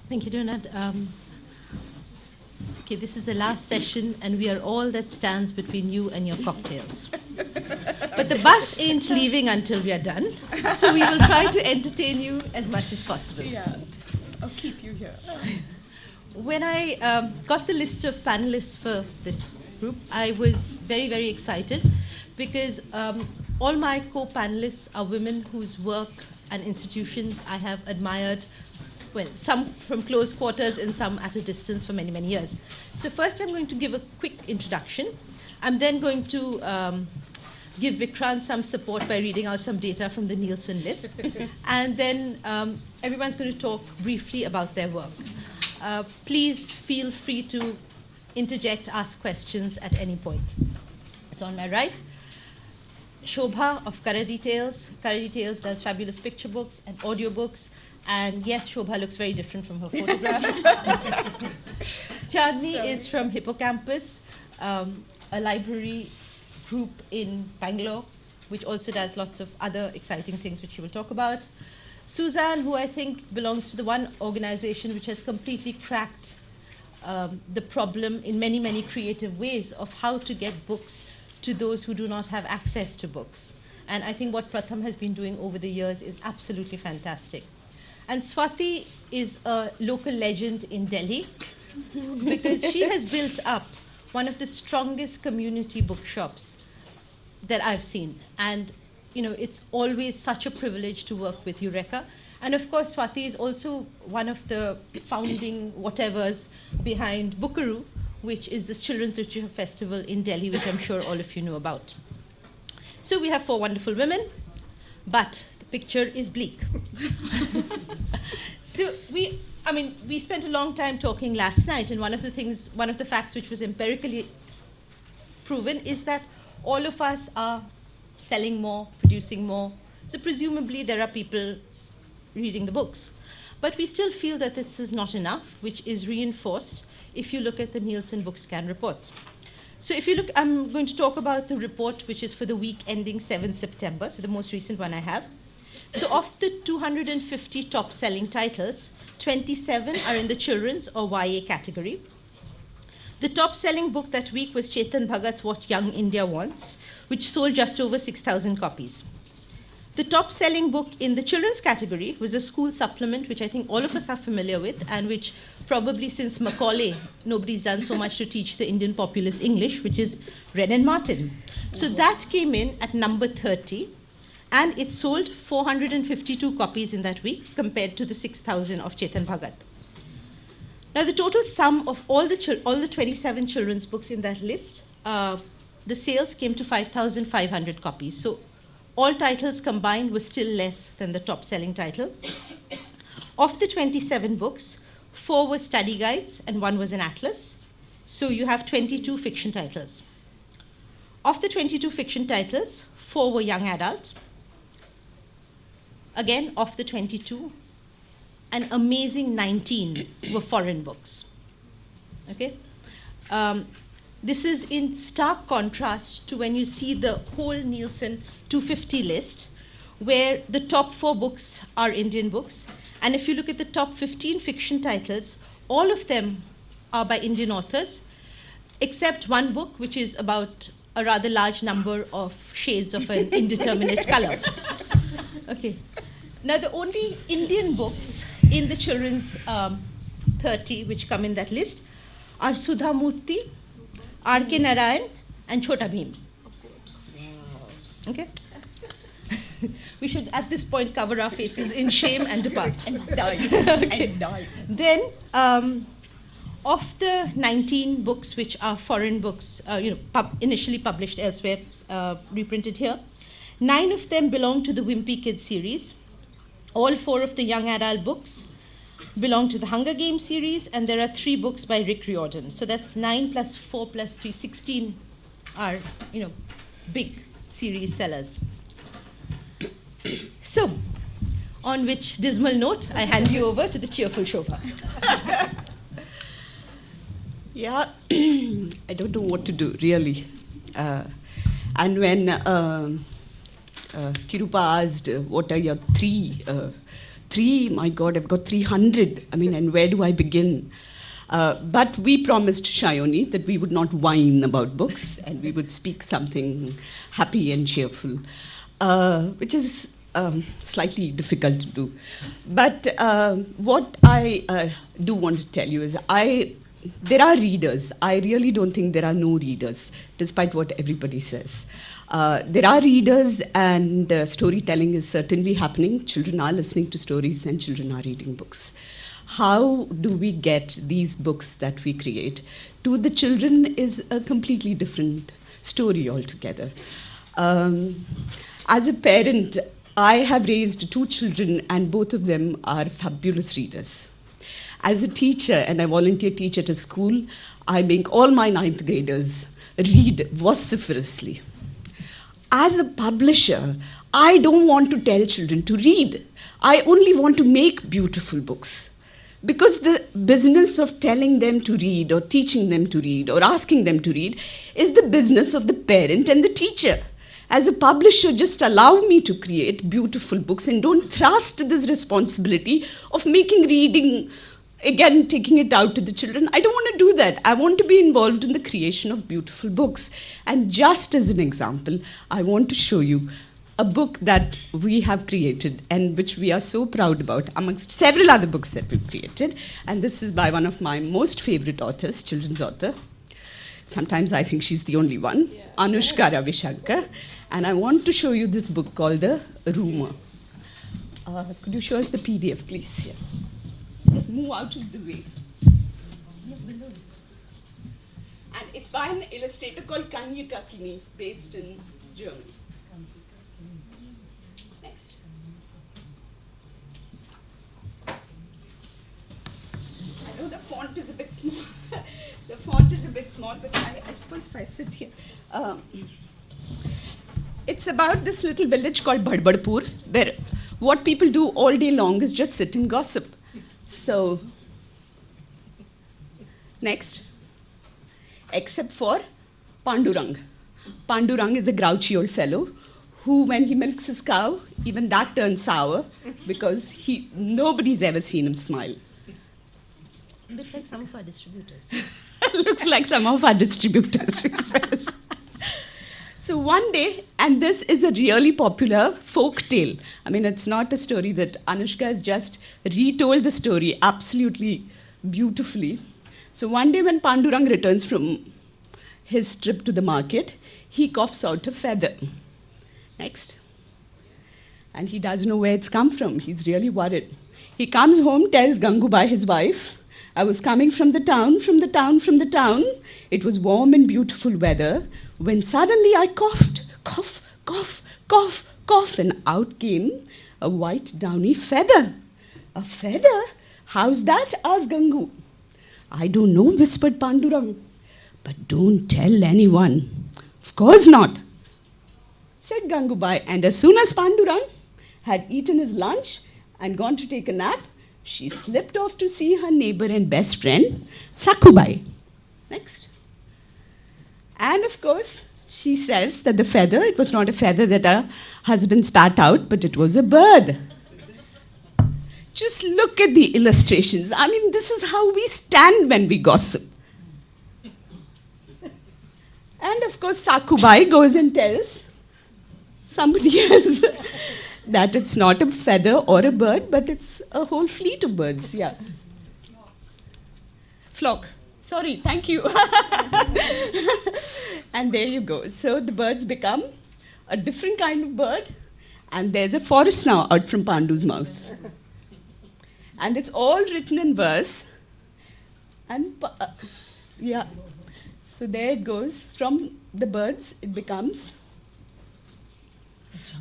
Thank you, Donald. Okay, this is the last session, and we are all that stands between you and your cocktails. But the bus ain't leaving until we are done, so we will try to entertain you as much as possible. Yeah, I'll keep you here. When I got the list of panelists for this group, I was very, very excited because all my co-panelists are women whose work and institutions I have admired, well, some from close quarters and some at a distance for many, many years. So first I'm going to give a quick introduction. I'm then going to give Vikrant some support by reading out some data from the Nielsen list. And then everyone's going to talk briefly about their work. Please feel free to interject, ask questions at any point. So on my right, Shobha of Color Details. Color Details does fabulous picture books and audiobooks. And yes, Shobha looks very different from her photograph. Chandni is from Hippocampus, a library group in Bangalore, which also does lots of other exciting things which she will talk about. Suzanne, who I think belongs to the one organization which has completely cracked the problem in many, many creative ways of how to get books to those who do not have access to books. And I think what Pratham has been doing over the years is absolutely fantastic. And Swati is a local legend in Delhi because she has built up one of the strongest community bookshops that I've seen. And you know, it's always such a privilege to work with Eureka. And of course, Swati is also one of the founding whatevers behind Bookaroo, which is this Children's Literature Festival in Delhi, which I'm sure all of you know about. So we have 4 wonderful women, but the picture is bleak. So we spent a long time talking last night, and one of the facts which was empirically proven is that all of us are selling more, producing more. So presumably there are people reading the books. But we still feel that this is not enough, which is reinforced if you look at the Nielsen BookScan reports. So if you look, I'm going to talk about the report which is for the week ending 7th September, so the most recent one I have. So of the 250 top-selling titles, 27 are in the children's or YA category. The top-selling book that week was Chetan Bhagat's What Young India Wants, which sold just over 6,000 copies. The top-selling book in the children's category was a school supplement, which I think all of us are familiar with, and which probably since Macaulay, nobody's done so much to teach the Indian populace English, which is Wren and Martin. So that came in at number 30, and it sold 452 copies in that week, compared to the 6,000 of Chetan Bhagat. Now, the total sum of all the 27 children's books in that list, the sales came to 5,500 copies. So all titles combined were still less than the top-selling title. Of the 27 books, 4 were study guides and 1 was an atlas. So you have 22 fiction titles. Of the 22 fiction titles, 4 were young adult. Again, of the 22, an amazing 19 were foreign books. Okay? This is in stark contrast to when you see the whole Nielsen 250 list, where the top 4 books are Indian books. And if you look at the top 15 fiction titles, all of them are by Indian authors, except one book, which is about a rather large number of shades of an indeterminate color. Okay. Now, the only Indian books in the children's 30, which come in that list, are Sudha Murthy, R.K. Narayan, and Chhota Bheem. Okay? We should, at this point, cover our faces in shame and depart. And die. Okay. And die. Then, of the 19 books which are foreign books, initially published elsewhere, reprinted here, 9 of them belong to the Wimpy Kids series. All 4 of the young adult books belong to the Hunger Games series, and there are 3 books by Rick Riordan. So that's 9 plus 4 plus 3, 16 are, big series sellers. So, on which dismal note, I hand you over to the cheerful Shobha. Yeah, I don't know what to do, really. And when Kirupa asked, what are your 3 3, my God, I've got 300. I mean, and where do I begin? But we promised Shayoni that we would not whine about books and we would speak something happy and cheerful, which is slightly difficult to do. But what I do want to tell you is there are readers. I really don't think there are no readers, despite what everybody says. There are readers, and storytelling is certainly happening. Children are listening to stories and children are reading books. How do we get these books that we create to the children is a completely different story altogether. As a parent, I have raised 2 children and both of them are fabulous readers. As a teacher, and I volunteer teach at a school, I make all my 9th graders read vociferously. As a publisher, I don't want to tell children to read. I only want to make beautiful books. Because the business of telling them to read or teaching them to read or asking them to read is the business of the parent and the teacher. As a publisher, just allow me to create beautiful books and don't thrust this responsibility of making reading, again, taking it out to the children. I don't want to do that. I want to be involved in the creation of beautiful books. And just as an example, I want to show you a book that we have created and which we are so proud about amongst several other books that we've created. And this is by one of my most favorite authors, children's author. Sometimes I think she's the only one, Anushka Ravishankar. And I want to show you this book called The Rumor. Could you show us the PDF, please? Yeah. Just move out of the way. And it's by an illustrator called Kanye Kakini, based in Germany. Next. I know the font is a bit small. The font is a bit small, but I suppose if I sit here. It's about this little village called Bhadbadpur, where what people do all day long is just sit and gossip. So, next. Except for Pandurang. Pandurang is a grouchy old fellow who, when he milks his cow, even that turns sour because nobody's ever seen him smile. A bit like some of our distributors. Looks like some of our distributors, she says. So one day, and this is a really popular folk tale. I mean, it's not a story that Anushka has just retold the story absolutely beautifully. So one day when Pandurang returns from his trip to the market, he coughs out a feather. Next. And he doesn't know where it's come from. He's really worried. He comes home, tells Gangubai, his wife, I was coming from the town. It was warm and beautiful weather when suddenly I coughed, cough, cough, cough, cough, and out came a white downy feather. A feather? How's that? Asked Gangu. I don't know, whispered Pandurang. But don't tell anyone. Of course not, said Gangubai. And as soon as Pandurang had eaten his lunch and gone to take a nap, she slipped off to see her neighbor and best friend, Sakubai. Next. And of course, she says that the feather, it was not a feather that her husband spat out, but it was a bird. Just look at the illustrations. I mean, this is how we stand when we gossip. And of course, Sakubai goes and tells somebody else that it's not a feather or a bird, but it's a whole fleet of birds. Yeah. Flock. Sorry, thank you. And there you go. So the birds become a different kind of bird, and there's a forest now out from Pandu's mouth. And it's all written in verse. And yeah. So there it goes. From the birds, it becomes.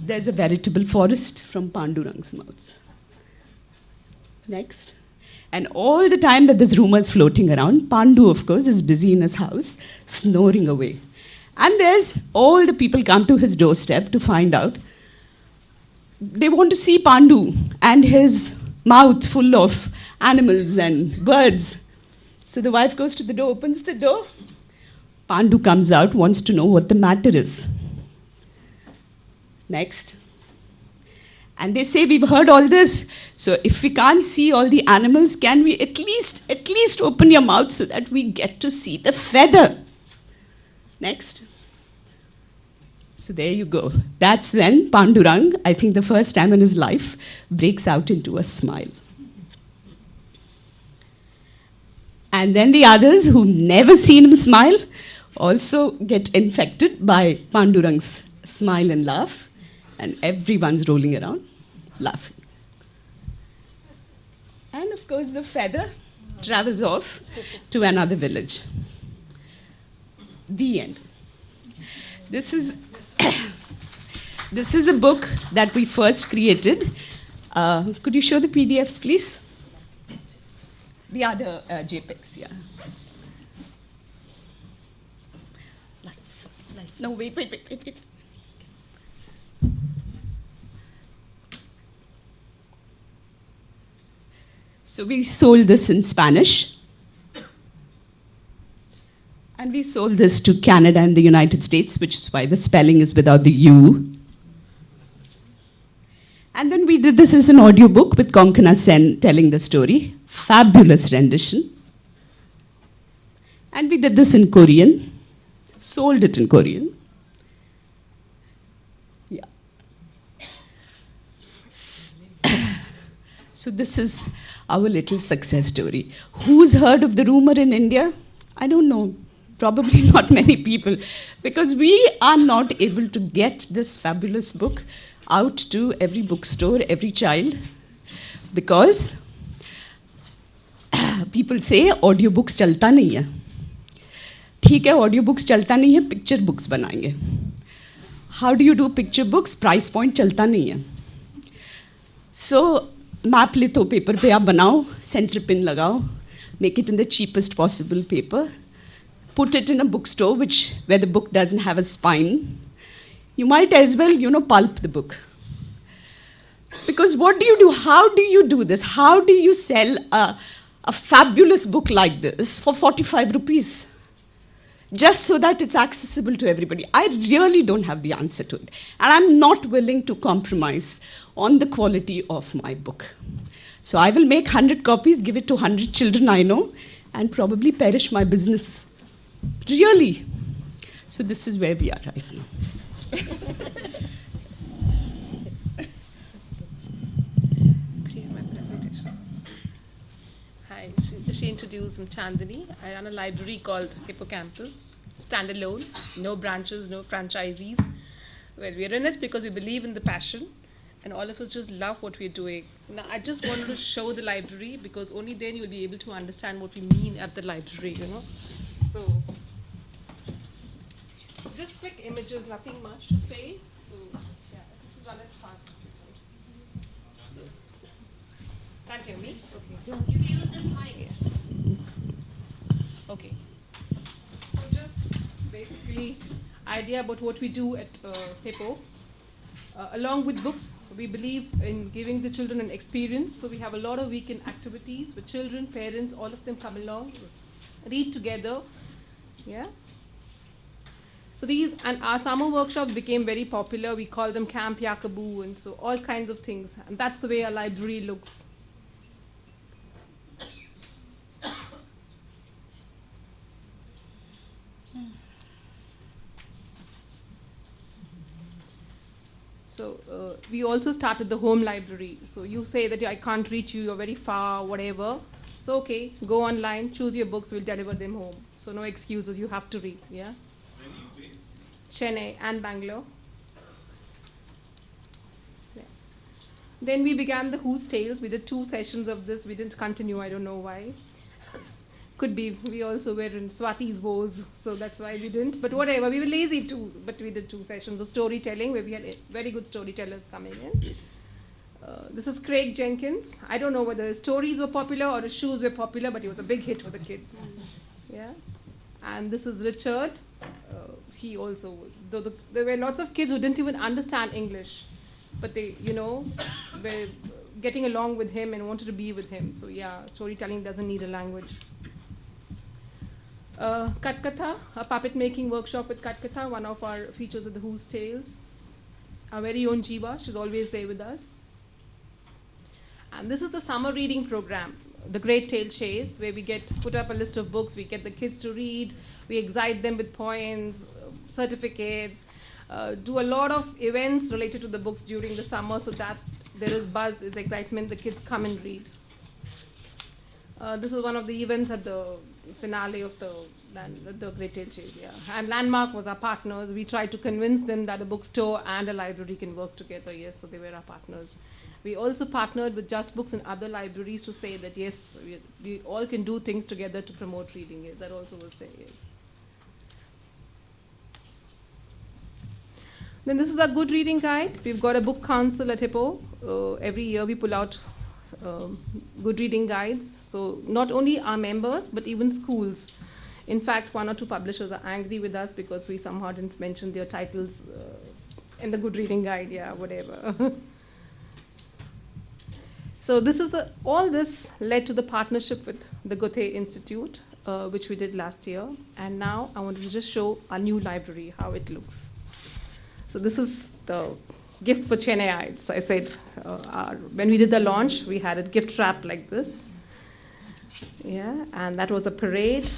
There's a veritable forest from Pandurang's mouth. Next. And all the time that this rumor is floating around, Pandu, of course, is busy in his house, snoring away. And there's all the people come to his doorstep to find out. They want to see Pandu and his mouth full of animals and birds. So the wife goes to the door, opens the door. Pandu comes out, wants to know what the matter is. Next. And they say, we've heard all this, so if we can't see all the animals, can we at least open your mouth so that we get to see the feather? Next. So there you go. That's when Pandurang, I think the first time in his life, breaks out into a smile. And then the others who've never seen him smile also get infected by Pandurang's smile and laugh. And everyone's rolling around, laughing. And of course, the feather travels off to another village. The end. This is a book that we first created. Could you show the PDFs, please? The other JPEGs, yeah. Lights. No, wait. So we sold this in Spanish. And we sold this to Canada and the United States, which is why the spelling is without the U. And then we did this as an audiobook with Konkana Sen telling the story. Fabulous rendition. And we did this in Korean. Sold it in Korean. Yeah. So this is our little success story. Who's heard of the rumor in India? I don't know. Probably not many people. Because we are not able to get this fabulous book out to every bookstore, every child. Because people say audiobooks चलता नहीं है. ठीक है, audiobooks चलता नहीं है, picture books बनाएंगे. How do you do picture books? Price point चलता नहीं है. So map litho paper पे आप बनाओ, center pin लगाओ, make it in the cheapest possible paper, put it in a bookstore where the book doesn't have a spine. You might as well, pulp the book. Because what do you do? How do you do this? How do you sell a fabulous book like this for 45 rupees? Just so that it's accessible to everybody. I really don't have the answer to it. And I'm not willing to compromise on the quality of my book. So I will make 100 copies, give it to 100 children I know, and probably perish my business. Really. So this is where we are right now. Hi, she introduced Chandani. I run a library called Hippocampus, standalone, no branches, no franchisees. Well, we're in it because we believe in the passion, and all of us just love what we're doing. Now, I just wanted to show the library because only then you'll be able to understand what we mean at the library, So just quick images, nothing much to say. So, yeah, just run it fast. So, can't hear me? Okay. You can use this mic. Okay. So just basically idea about what we do at Hippo. Along with books, we believe in giving the children an experience. So we have a lot of weekend activities with children, parents, all of them come along, read together. Yeah. So and our summer workshops became very popular. We call them Camp Yakaboo, and so all kinds of things. And that's the way our library looks. So we also started the home library. So you say that I can't reach you, you're very far, whatever. So okay, go online, choose your books, we'll deliver them home. So no excuses, you have to read, yeah? Where are you based? Chennai and Bangalore. Yeah. Then we began the Who's Tales. We did 2 sessions of this. We didn't continue, I don't know why. Could be, we also were in Swati's woes, so that's why we didn't. But whatever, we were lazy too, but we did 2 sessions of storytelling where we had very good storytellers coming in. This is Craig Jenkins. I don't know whether his stories were popular or his shoes were popular, but he was a big hit for the kids. Yeah. And this is Richard. He also, there were lots of kids who didn't even understand English, but they, were getting along with him and wanted to be with him. So yeah, storytelling doesn't need a language. Katkatha, a puppet making workshop with Katkatha, one of our features of the Who's Tales. Our very own Jiva, she's always there with us. And this is the summer reading program, the Great Tail Chase, where we put up a list of books, we get the kids to read, we excite them with points, certificates, do a lot of events related to the books during the summer so that there is buzz, is excitement, the kids come and read. This was one of the events at the finale of the Great Tail Chase, yeah. And Landmark was our partners. We tried to convince them that a bookstore and a library can work together, yes, so they were our partners. We also partnered with Just Books and other libraries to say that, yes, we all can do things together to promote reading, yes, that also was there, yes. Then this is our good reading guide. We've got a book council at Hippo. Every year we pull out good reading guides. So not only our members, but even schools. In fact, 1 or 2 publishers are angry with us because we somehow didn't mention their titles in the good reading guide, yeah, whatever. So this is all this led to the partnership with the Goethe Institute, which we did last year. And now I wanted to just show our new library, how it looks. So this is the gift for Chennaiites. I said, when we did the launch, we had a gift wrap like this. Yeah, and that was a parade.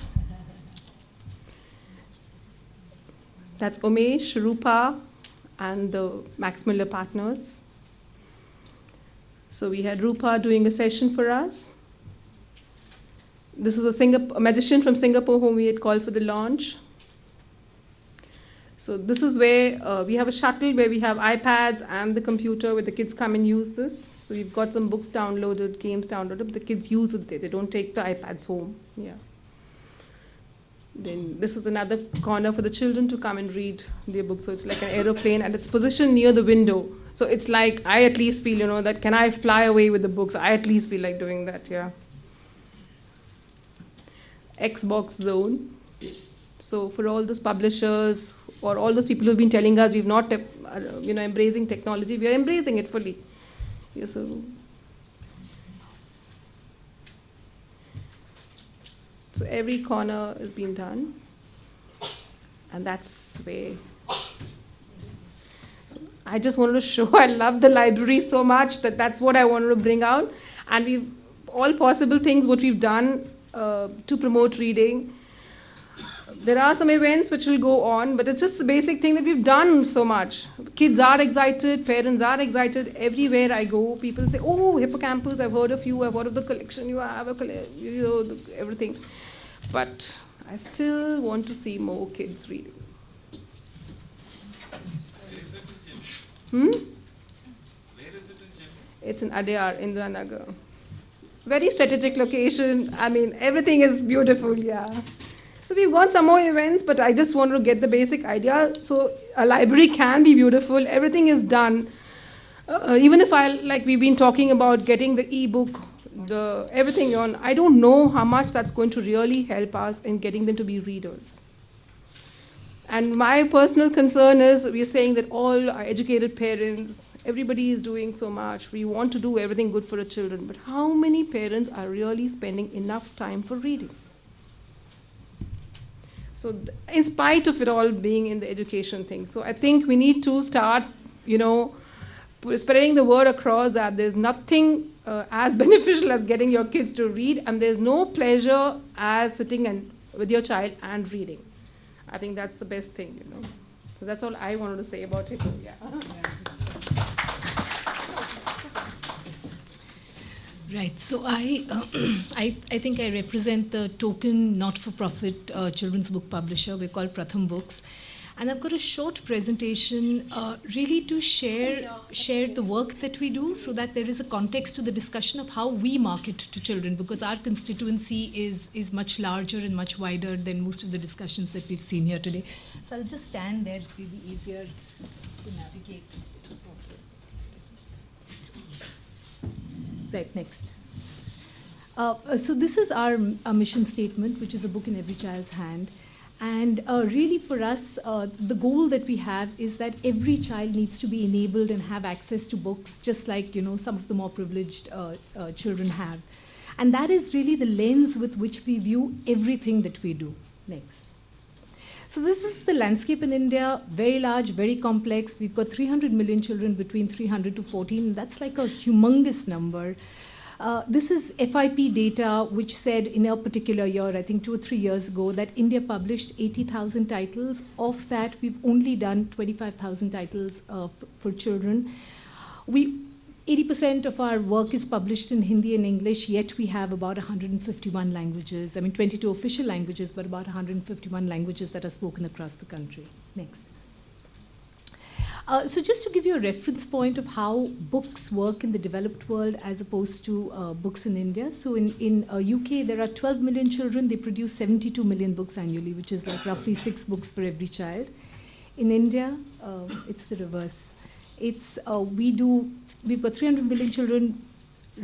That's Umesh, Rupa, and the Max Miller partners. So we had Rupa doing a session for us. This is a magician from Singapore whom we had called for the launch. So this is where we have a shuttle where we have iPads and the computer where the kids come and use this. So we've got some books downloaded, games downloaded, but the kids use it there. They don't take the iPads home. Yeah. Then this is another corner for the children to come and read their books. So it's like an aeroplane and it's positioned near the window. So it's like, I at least feel, that can I fly away with the books? I at least feel like doing that, yeah. Xbox Zone. So for all those publishers or all those people who've been telling us we've not, embracing technology, we are embracing it fully. Yeah, so every corner is being done, and that's where. So I just wanted to show I love the library so much that's what I wanted to bring out, and we've all possible things what we've done to promote reading. There are some events which will go on, but it's just the basic thing that we've done so much. Kids are excited, parents are excited. Everywhere I go, people say, "Oh, Hippocampus! I've heard of you. I've heard of the collection. You have everything." But I still want to see more kids reading. Where is it in Chennai? It's in Adyar, Indiranagar. Very strategic location. I mean, everything is beautiful, yeah. So we've got some more events, but I just wanted to get the basic idea. So a library can be beautiful. Everything is done. Even if we've been talking about getting the e-book, everything on, I don't know how much that's going to really help us in getting them to be readers. And my personal concern is we're saying that all our educated parents, everybody is doing so much. We want to do everything good for the children. But how many parents are really spending enough time for reading? So in spite of it all being in the education thing, so I think we need to start, spreading the word across that there's nothing as beneficial as getting your kids to read, and there's no pleasure as sitting with your child and reading. I think that's the best thing, So that's all I wanted to say about it. Yeah. Right. So I think I represent the token not-for-profit children's book publisher. We're called Pratham Books. And I've got a short presentation really to share the work that we do so that there is a context to the discussion of how we market to children, because our constituency is much larger and much wider than most of the discussions that we've seen here today. So I'll just stand there. It will be easier to navigate. Right, next. So this is our mission statement, which is a book in every child's hand. And really for us, the goal that we have is that every child needs to be enabled and have access to books, just like some of the more privileged children have. And that is really the lens with which we view everything that we do. Next. So this is the landscape in India, very large, very complex. We've got 300 million children between 300 to 14. That's like a humongous number. This is FIP data, which said in a particular year, I think 2 or 3 years ago, that India published 80,000 titles. Of that, we've only done 25,000 titles for children. 80% of our work is published in Hindi and English, yet we have about 151 languages. I mean, 22 official languages, but about 151 languages that are spoken across the country. Next. So just to give you a reference point of how books work in the developed world as opposed to books in India. So in UK, there are 12 million children. They produce 72 million books annually, which is like roughly 6 books for every child. In India, it's the reverse. We've got 300 million children,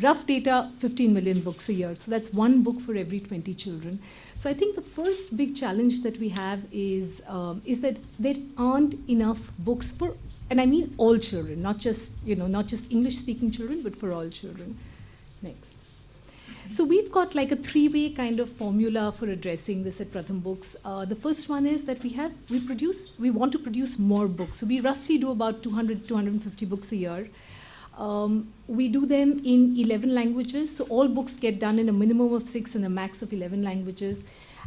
rough data, 15 million books a year. So that's 1 book for every 20 children. So I think the first big challenge that we have is that there aren't enough books for, and I mean all children, not just English-speaking children, but for all children. Next. So we've got like a 3-way kind of formula for addressing this at Pratham Books. The first one is that we want to produce more books. So we roughly do about 200, 250 books a year. We do them in 11 languages. So all books get done in a minimum of 6 and a max of 11 languages.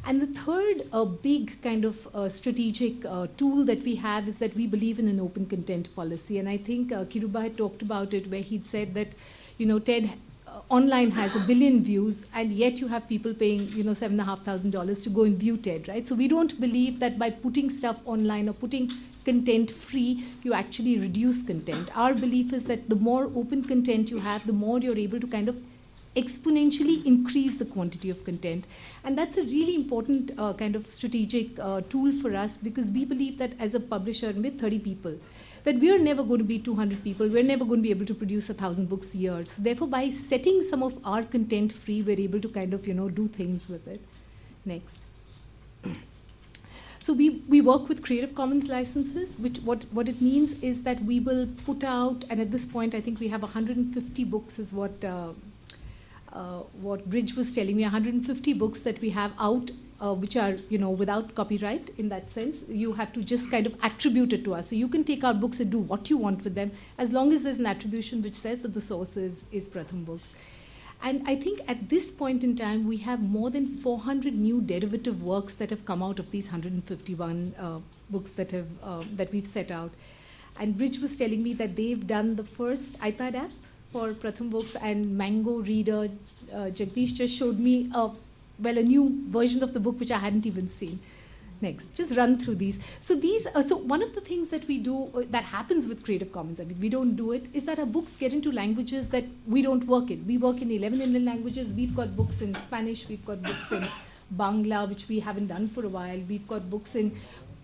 And the third big kind of strategic tool that we have is that we believe in an open content policy. And I think Kiruba had talked about it, where he'd said that, TED online has 1 billion views, and yet you have people paying, $7,500 to go and view TED, right? So we don't believe that by putting stuff online or putting content free, you actually reduce content. Our belief is that the more open content you have, the more you're able to kind of exponentially increase the quantity of content. And that's a really important kind of strategic tool for us, because we believe that as a publisher with 30 people, that we are never going to be 200 people. We're never going to be able to produce 1,000 books a year. So therefore, by setting some of our content free, we're able to kind of, do things with it. Next. So we work with Creative Commons licenses, which what it means is that we will put out, and at this point, I think we have 150 books is what Bridge was telling me, 150 books that we have out, which are, without copyright in that sense. You have to just kind of attribute it to us. So you can take our books and do what you want with them, as long as there's an attribution which says that the source is Pratham Books. And I think at this point in time, we have more than 400 new derivative works that have come out of these 151 books that we've set out. And Bridge was telling me that they've done the first iPad app for Pratham Books, and Mango Reader. Jagdish just showed me a new version of the book which I hadn't even seen. Next, just run through these. So so one of the things that we do that happens with Creative Commons, I mean, we don't do it, is that our books get into languages that we don't work in. We work in 11 Indian languages. We've got books in Spanish. We've got books in Bangla, which we haven't done for a while. We've got books in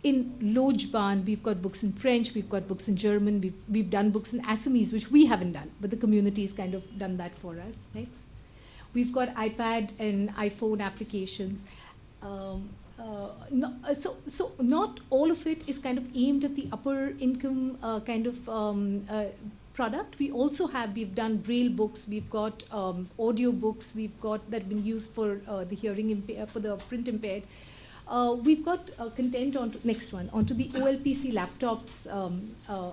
Lojban. We've got books in French. We've got books in German. We've done books in Assamese, which we haven't done, but the community's kind of done that for us. Next. We've got iPad and iPhone applications. So not all of it is kind of aimed at the upper income kind of product. We've done Braille books, we've got audio books, we've got that have been used for the for the print impaired. We've got content onto the OLPC laptops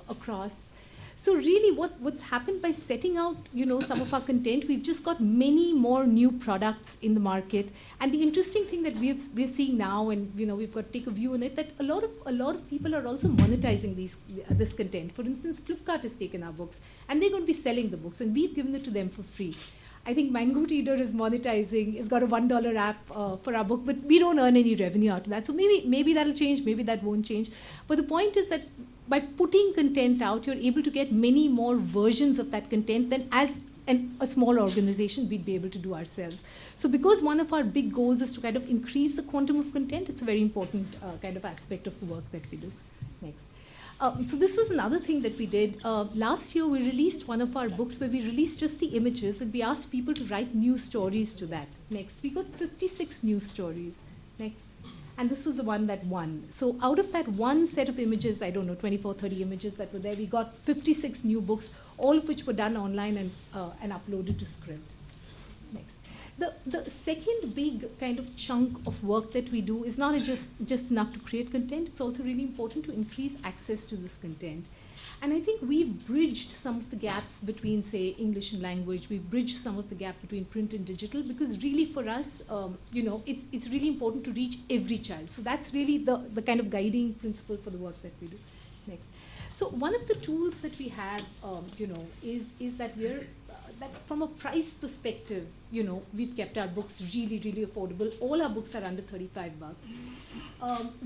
across. So really what's happened by setting out, some of our content, we've just got many more new products in the market. And the interesting thing that we're seeing now, and we've got to take a view on it, that a lot of people are also monetizing this content. For instance, Flipkart has taken our books, and they're going to be selling the books, and we've given it to them for free. I think Mango Reader is monetizing. It's got a $1 app for our book, but we don't earn any revenue out of that. So maybe that'll change, maybe that won't change. But the point is that by putting content out, you're able to get many more versions of that content than as a small organization we'd be able to do ourselves. So because one of our big goals is to kind of increase the quantum of content, it's a very important kind of aspect of the work that we do. Next. So this was another thing that we did. Last year, we released one of our books where we released just the images, and we asked people to write new stories to that. Next. We got 56 new stories. Next. And this was the one that won. So out of that one set of images, 24, 30 images that were there, we got 56 new books, all of which were done online and uploaded to Scribd. Next. The second big kind of chunk of work that we do is not just enough to create content, it's also really important to increase access to this content. And I think we've bridged some of the gaps between, say, English and language. We've bridged some of the gap between print and digital, because really for us, it's really important to reach every child. So that's really the kind of guiding principle for the work that we do. Next. So one of the tools that we have, is that that from a price perspective, we've kept our books really, really affordable. All our books are under 35 bucks.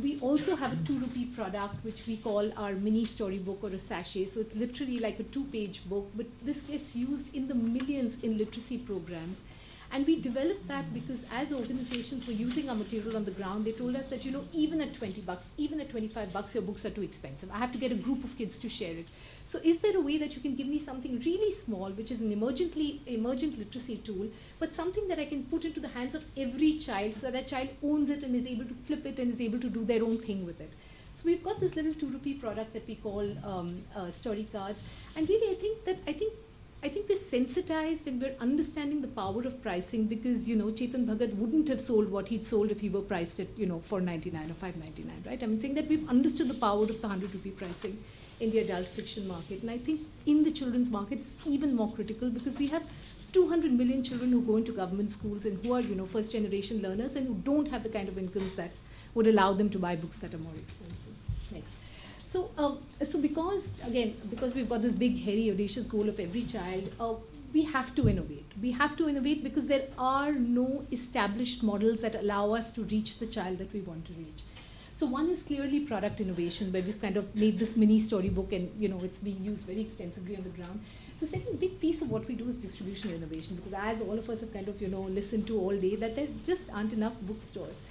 We also have a 2 rupee product, which we call our mini storybook or a sachet. So it's literally like a 2-page book, but this gets used in the millions in literacy programs. And we developed that because as organizations were using our material on the ground, they told us that, even at 20 bucks, even at 25 bucks, your books are too expensive. I have to get a group of kids to share it. So is there a way that you can give me something really small, which is an emergent literacy tool, but something that I can put into the hands of every child so that child owns it and is able to flip it and is able to do their own thing with it? So we've got this little 2 rupee product that we call story cards. And really, I think we're sensitized and we're understanding the power of pricing, because, Chetan Bhagat wouldn't have sold what he'd sold if he were priced at, 4.99 or 5.99, right? I'm saying that we've understood the power of the 100 rupee pricing in the adult fiction market. And I think in the children's market, it's even more critical, because we have 200 million children who go into government schools and who are, first generation learners and who don't have the kind of incomes that would allow them to buy books that are more expensive. Next. So because we've got this big, hairy, audacious goal of every child, we have to innovate. We have to innovate because there are no established models that allow us to reach the child that we want to reach. So one is clearly product innovation, where we've kind of made this mini storybook and, it's being used very extensively on the ground. The second big piece of what we do is distribution innovation, because as all of us have kind of, listened to all day, that there just aren't enough bookstores.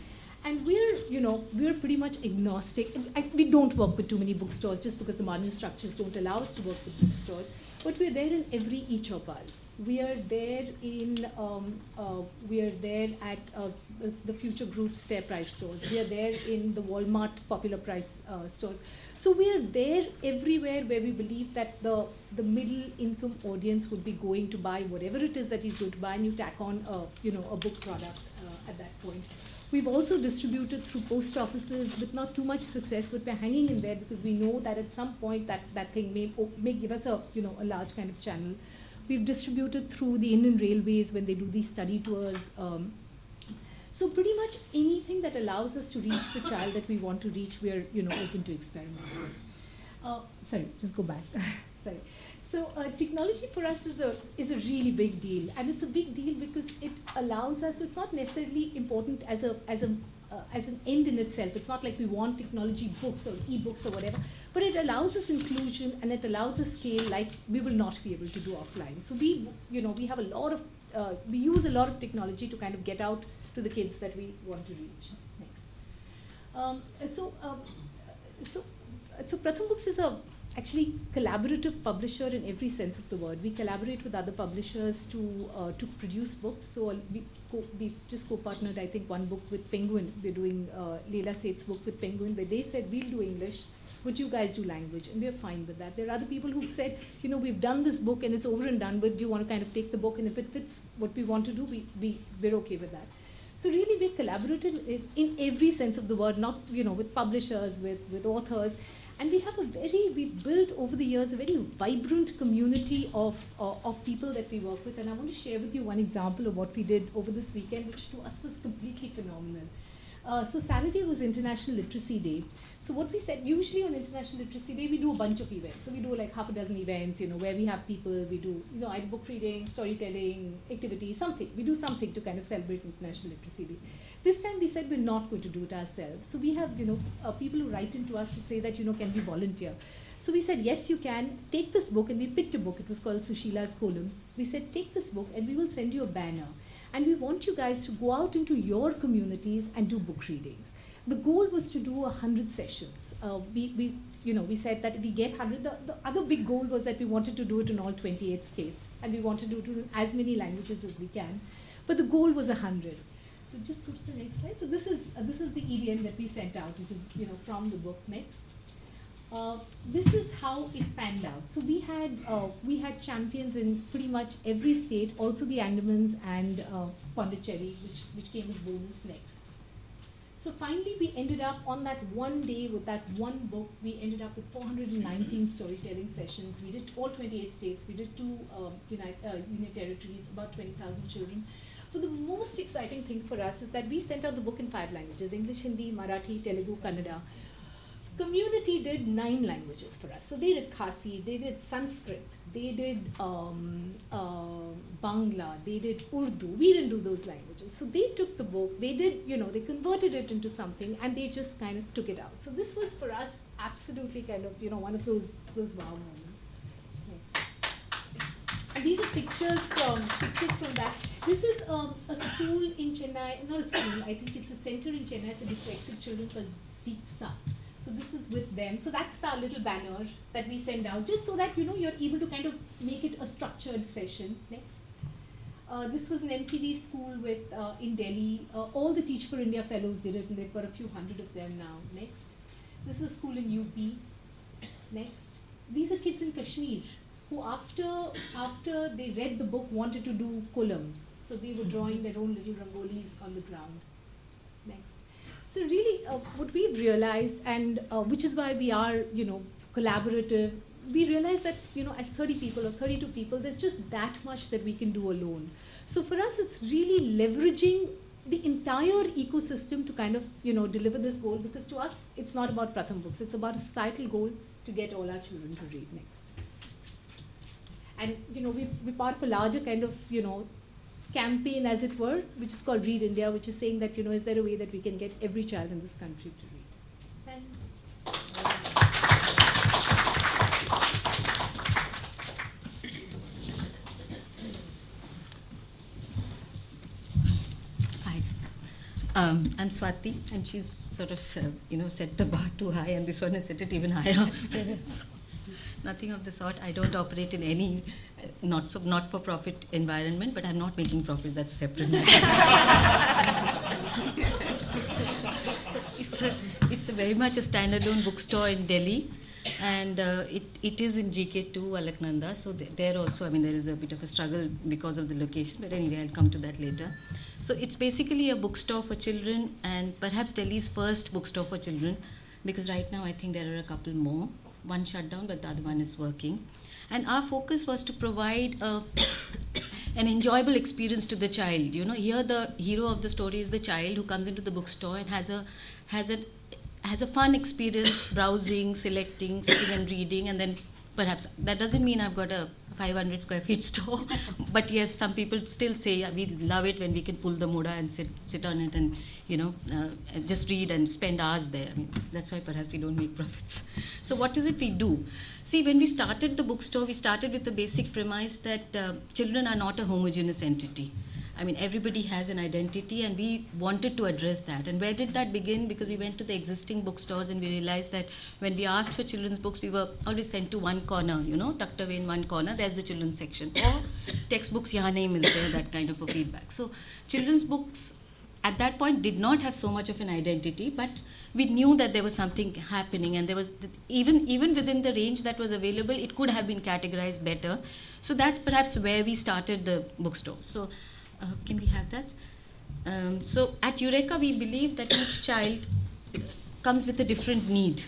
And we're pretty much agnostic. We don't work with too many bookstores just because the margin structures don't allow us to work with bookstores. But we're there in every e-chopal. We are there at the Future Group's fair price stores. We are there in the Walmart popular price stores. So we are there everywhere where we believe that the middle income audience would be going to buy whatever it is that he's going to buy, and you tack on a book product at that point. We've also distributed through post offices with not too much success, but we're hanging in there because we know that at some point that thing may give us a large kind of channel. We've distributed through the Indian Railways when they do these study tours. So pretty much anything that allows us to reach the child that we want to reach, we're open to experiment. Sorry, just go back. Sorry. So technology for us is a really big deal, and it's a big deal because it allows us. So it's not necessarily important as an end in itself. It's not like we want technology books or e-books or whatever, but it allows us inclusion and it allows us scale like we will not be able to do offline. So we have a lot of we use a lot of technology to kind of get out to the kids that we want to reach. Next. So Pratham Books is a actually collaborative publisher in every sense of the word. We collaborate with other publishers to produce books. So we just co-partnered, I think, one book with Penguin. We're doing Leila Seth's book with Penguin, where they said, we'll do English, but you guys do language, and we're fine with that. There are other people who've said, we've done this book and it's over and done with. Do you want to kind of take the book, and if it fits what we want to do, we're okay with that. So really, we collaborated in every sense of the word, not with publishers, with authors. And we built over the years a very vibrant community of people that we work with. And I want to share with you one example of what we did over this weekend, which to us was completely phenomenal. So Saturday was International Literacy Day. So what we said, usually on International Literacy Day, we do a bunch of events. So we do like half a dozen events, where we have people, we do, either book reading, storytelling, activities, something. We do something to kind of celebrate International Literacy Day. This time we said we're not going to do it ourselves. So we have, people who write into us to say that, can we volunteer? So we said, yes, you can. Take this book, and we picked a book. It was called Sushila's Columns. We said, take this book, and we will send you a banner. And we want you guys to go out into your communities and do book readings. The goal was to do 100 sessions. We said that if we get 100, the other big goal was that we wanted to do it in all 28 states. And we wanted to do it in as many languages as we can. But the goal was 100. So just go to the next slide. So this is the EDM that we sent out, which is from the book. Next. this is how it panned out. So we had champions in pretty much every state, also the Andamans and Pondicherry, which came as bonus next. So finally, we ended up on that one day with that one book. We ended up with 419 storytelling sessions. We did all 28 states. We did 2 union territories, about 20,000 children. But the most exciting thing for us is that we sent out the book in 5 languages: English, Hindi, Marathi, Telugu, Kannada. Community did 9 languages for us. So they did Khasi, they did Sanskrit, they did Bangla, they did Urdu. We didn't do those languages. So they took the book, they did, they converted it into something, and they just kind of took it out. So this was for us absolutely kind of, one of those wow moments. Next. And these are pictures from that. This is a school in Chennai, not a school, I think it's a center in Chennai for dyslexic children called Deeksha. So this is with them. So that's our little banner that we send out, just so that you're able to kind of make it a structured session. Next. This was an MCD school in Delhi. All the Teach for India fellows did it, and they've got a few hundred of them now. Next. This is a school in UP. Next. These are kids in Kashmir who, after they read the book, wanted to do columns. So they were drawing their own little rangolis on the ground. Next. So really, what we've realized, and which is why we are, collaborative, we realize that, as 30 people or 32 people, there's just that much that we can do alone. So for us, it's really leveraging the entire ecosystem to kind of, deliver this goal, because to us, it's not about Pratham Books. It's about a societal goal to get all our children to read next. And, we're part of a larger kind of, campaign, as it were, which is called Read India, which is saying that, is there a way that we can get every child in this country to read? Thanks. Hi. I'm Swati, and she's sort of, set the bar too high, and this one has set it even higher. Nothing of the sort. I don't operate in any not-for-profit environment, but I'm not making profit. That's a separate matter. It's a very much a standalone bookstore in Delhi, and it is in GK2 Alaknanda. So there also, there is a bit of a struggle because of the location. But anyway, I'll come to that later. So it's basically a bookstore for children, and perhaps Delhi's first bookstore for children, because right now I think there are a couple more. One shut down, but the other one is working. And our focus was to provide an enjoyable experience to the child. Here the hero of the story is the child who comes into the bookstore and has a fun experience browsing, selecting, sitting and reading, and then perhaps that doesn't mean I've got a 500 square feet store, but yes, some people still say we love it when we can pull the muda and sit on it and just read and spend hours there. That's why perhaps we don't make profits. So what is it we do? See, when we started the bookstore, we started with the basic premise that children are not a homogeneous entity. Everybody has an identity, and we wanted to address that. And where did that begin? Because we went to the existing bookstores and we realized that when we asked for children's books, we were always sent to one corner, tucked away in one corner, there's the children's section. Or textbooks yahan nahi milte, that kind of a feedback. So children's books at that point did not have so much of an identity, but we knew that there was something happening, and there was, even within the range that was available, it could have been categorized better. So that's perhaps where we started the bookstore. So can we have that? So at Eureka, we believe that each child comes with a different need.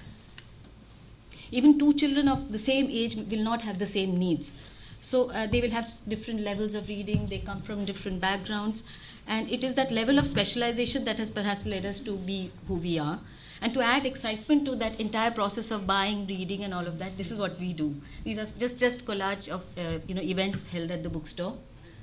Even 2 children of the same age will not have the same needs. So they will have different levels of reading, they come from different backgrounds, and it is that level of specialization that has perhaps led us to be who we are. And to add excitement to that entire process of buying, reading and all of that, this is what we do. These are just collage of events held at the bookstore.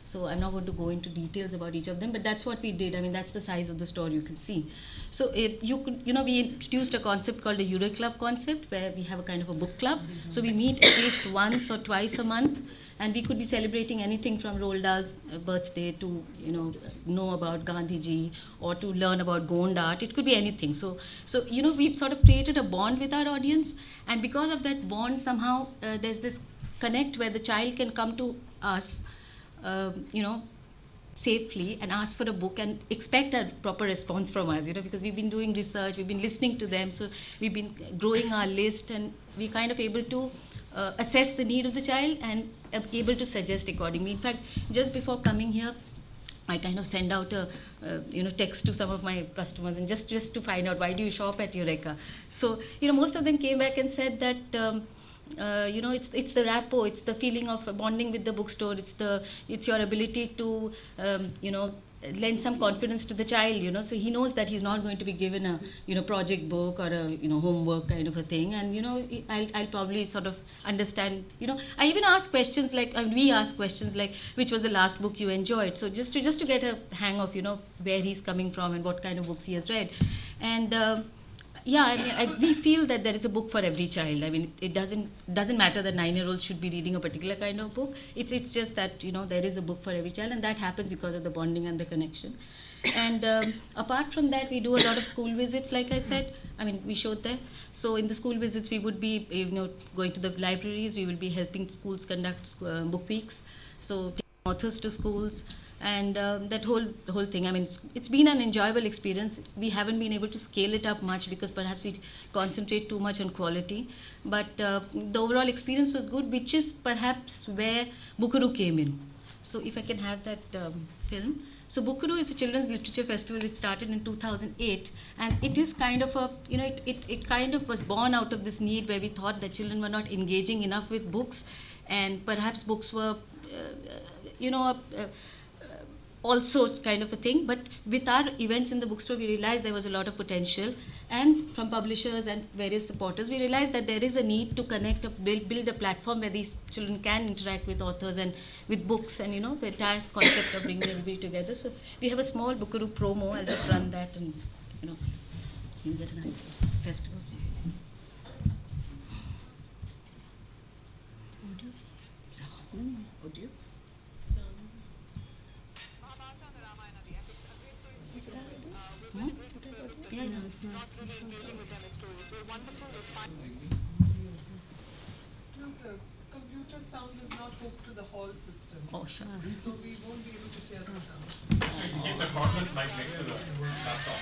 So I'm not going to go into details about each of them, but that's what we did. That's the size of the store you can see. So we introduced a concept called a Euro Club concept, where we have a kind of a book club. So we meet at least once or twice a month, and we could be celebrating anything from Roald Dahl's birthday to know about Gandhiji, or to learn about Gond art. It could be anything. So we've sort of created a bond with our audience, and because of that bond, somehow there's this connect where the child can come to us safely and ask for a book and expect a proper response from us, because we've been doing research, we've been listening to them, so we've been growing our list, and we're kind of able to assess the need of the child and able to suggest accordingly. In fact, just before coming here, I kind of send out a text to some of my customers, and just to find out, why do you shop at Eureka? So most of them came back and said that it's the rapport, it's the feeling of bonding with the bookstore, it's your ability to lend some confidence to the child, so he knows that he's not going to be given a project book or a homework kind of a thing, and I'll probably sort of understand. I even ask questions like, we ask questions like, which was the last book you enjoyed? So just to get a hang of where he's coming from and what kind of books he has read. And we feel that there is a book for every child. I mean, it doesn't matter that 9-year-olds should be reading a particular kind of book. It's just that there is a book for every child, and that happens because of the bonding and the connection. And apart from that, we do a lot of school visits. Like I said, we showed there. So in the school visits, we would be going to the libraries. We will be helping schools conduct book weeks. So taking authors to schools. And that whole thing, it's been an enjoyable experience. We haven't been able to scale it up much because perhaps we concentrate too much on quality. But the overall experience was good, which is perhaps where Bookaroo came in. So if I can have that film. So Bookaroo is a children's literature festival which started in 2008, and it is kind of a, it kind of was born out of this need where we thought that children were not engaging enough with books, and perhaps books were, also kind of a thing. But with our events in the bookstore, we realized there was a lot of potential, and from publishers and various supporters, we realized that there is a need to connect, build a platform where these children can interact with authors and with books, and the entire concept of bringing everybody together. So we have a small Bookaroo promo. I'll just run that, and you get an idea. Festival. Audio. Yeah, it's not really engaging with them as stories. They're wonderful, they're fun. The computer sound is not hooked to the hall system. Oh, sure. So we won't be able to hear the sound. Keep the cordless mic next to the laptop.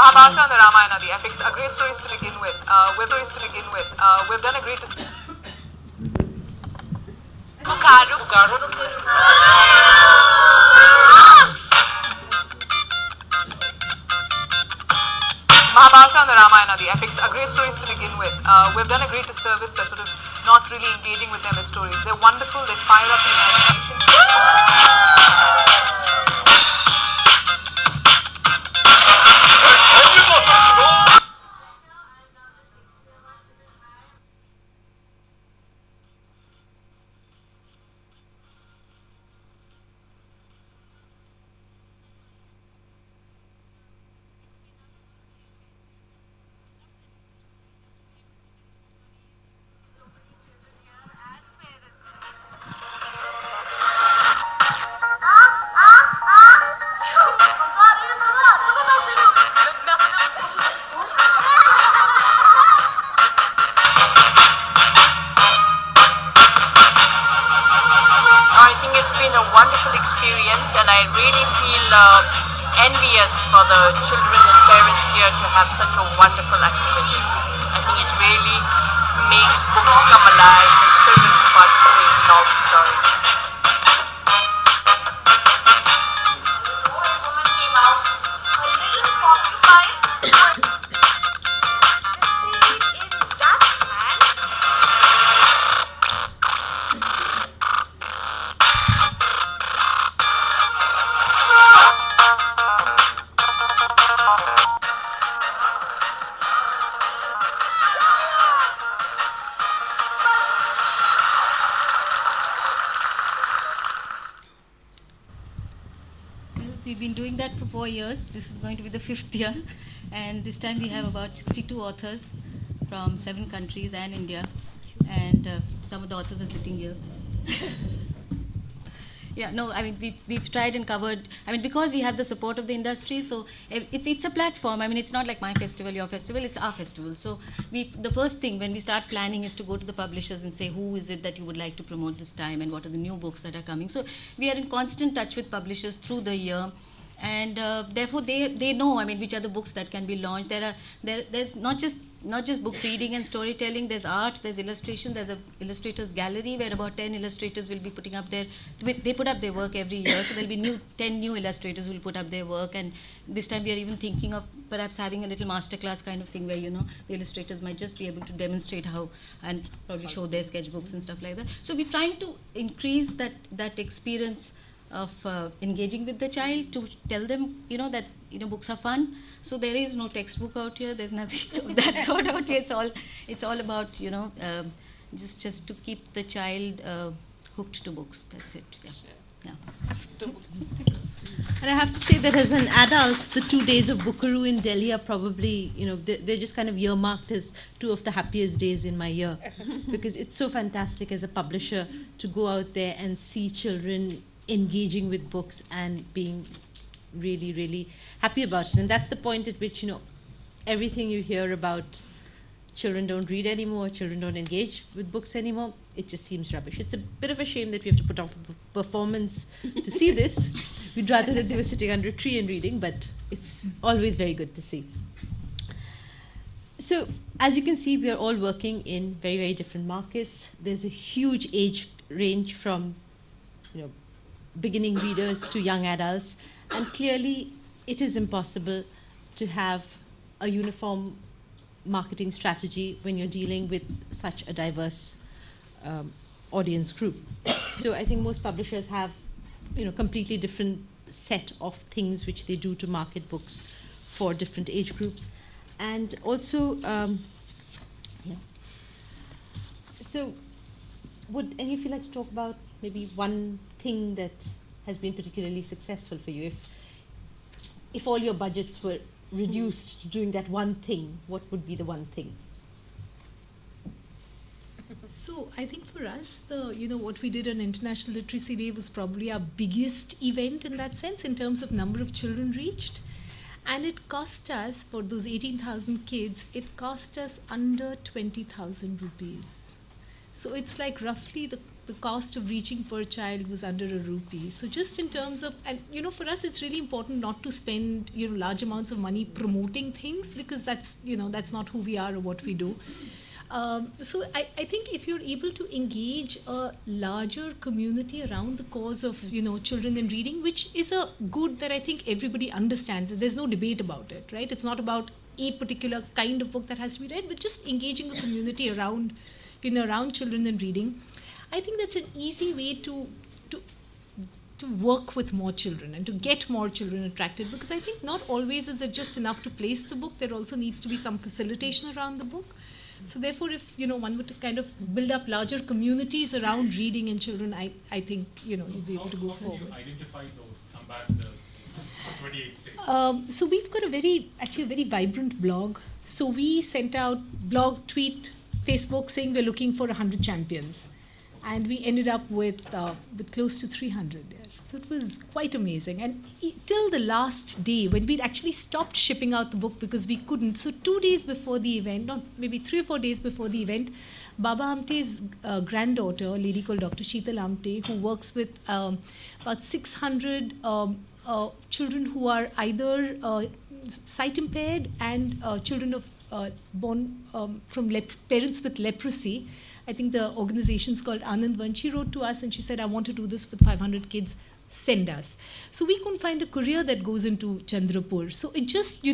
Mahabharata and the Ramayana, the epics, are great stories to begin with. We've done a great Mahabharata and the Ramayana, the epics, are great stories to begin with. We've done a great disservice by sort of not really engaging with them as stories. They're wonderful, they fire up the imagination. Wonderful experience, and I really feel envious for the children and parents here to have such a wonderful activity. I think it really makes books come alive and children to participate in all the stories. We've been doing that for 4 years. This is going to be the 5th year, and this time we have about 62 authors from 7 countries and India, and some of the authors are sitting here. Yeah, no, I mean, we've tried and covered, I mean, because we have the support of the industry, so it's a platform. I mean, it's not like my festival, your festival, it's our festival. So the first thing when we start planning is to go to the publishers and say, who is it that you would like to promote this time and what are the new books that are coming. So we are in constant touch with publishers through the year. And therefore, they know, I mean, which are the books that can be launched. There's not just book reading and storytelling. There's art, there's illustration, there's a illustrators gallery where about 10 illustrators will be putting up they put up their work every year. So there'll be 10 new illustrators who will put up their work. And this time we are even thinking of perhaps having a little masterclass kind of thing where, the illustrators might just be able to demonstrate how and probably show their sketchbooks and stuff like that. So we're trying to increase that experience of engaging with the child, to tell them, that, books are fun. So there is no textbook out here. There's nothing of that sort out here. It's all about, just to keep the child hooked to books. That's it. Yeah. And I have to say that as an adult, the 2 days of Bookaroo in Delhi are probably, they're just kind of earmarked as 2 of the happiest days in my year. Because it's so fantastic as a publisher to go out there and see children engaging with books and being really, really happy about it. And that's the point at which, everything you hear about children don't read anymore, children don't engage with books anymore, it just seems rubbish. It's a bit of a shame that we have to put on a performance to see this. We'd rather that they were sitting under a tree and reading, but it's always very good to see. So, as you can see, we are all working in very, very different markets. There's a huge age range from, beginning readers to young adults, and clearly it is impossible to have a uniform marketing strategy when you're dealing with such a diverse audience group. So I think most publishers have, completely different set of things which they do to market books for different age groups. And also, so would any of you like to talk about maybe one thing that has been particularly successful for you? If all your budgets were reduced to doing that one thing, what would be the one thing? So I think for us, what we did on International Literacy Day was probably our biggest event in that sense, in terms of number of children reached. And it cost us, for those 18,000 kids, it cost us under 20,000 rupees. So it's like roughly the cost of reaching per child was under a rupee. So just in terms of, and for us it's really important not to spend large amounts of money promoting things, because that's not who we are or what we do. So I think if you're able to engage a larger community around the cause of children in reading, which is a good that I think everybody understands, there's no debate about it, right? It's not about a particular kind of book that has to be read, but just engaging the community around around children in reading. I think that's an easy way to work with more children and to get more children attracted, because I think not always is it just enough to place the book. There also needs to be some facilitation around the book. So therefore, if one were to kind of build up larger communities around reading and children, I think you'd be able to go forward. How did you identify those ambassadors in 28 states? So we've got a very vibrant blog. So we sent out blog, tweet, Facebook saying we're looking for 100 champions. And we ended up with close to 300 there. So it was quite amazing. And till the last day, when we'd actually stopped shipping out the book because we couldn't, so 2 days before the event, not maybe 3 or 4 days before the event, Baba Amte's granddaughter, a lady called Dr. Sheetal Amte, who works with about 600 children who are either sight impaired and children of born from parents with leprosy. I think the organization's called Anand Vanch. She wrote to us and she said, I want to do this with 500 kids, send us. So we couldn't find a courier that goes into Chandrapur. So it just,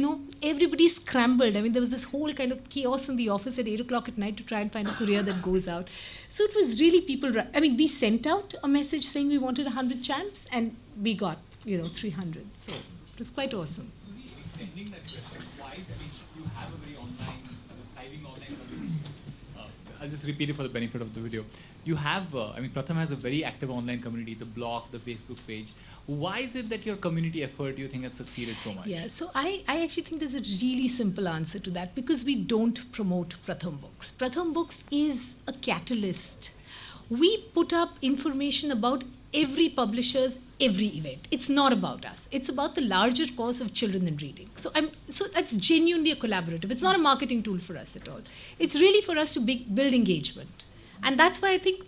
everybody scrambled. I mean, there was this whole kind of chaos in the office at 8 o'clock at night to try and find a courier that goes out. So it was really we sent out a message saying we wanted 100 champs and we got, 300. So it was quite awesome. Extending that question, why you have a very online, thriving online community. I'll just repeat it for the benefit of the video. You have, I mean, Pratham has a very active online community, the blog, the Facebook page. Why is it that your community effort, you think, has succeeded so much? Yeah, so I actually think there's a really simple answer to that, because we don't promote Pratham Books. Pratham Books is a catalyst. We put up information about every publisher's every event. It's not about us. It's about the larger cause of children in reading. So that's genuinely a collaborative. It's not a marketing tool for us at all. It's really for us to build engagement. And that's why I think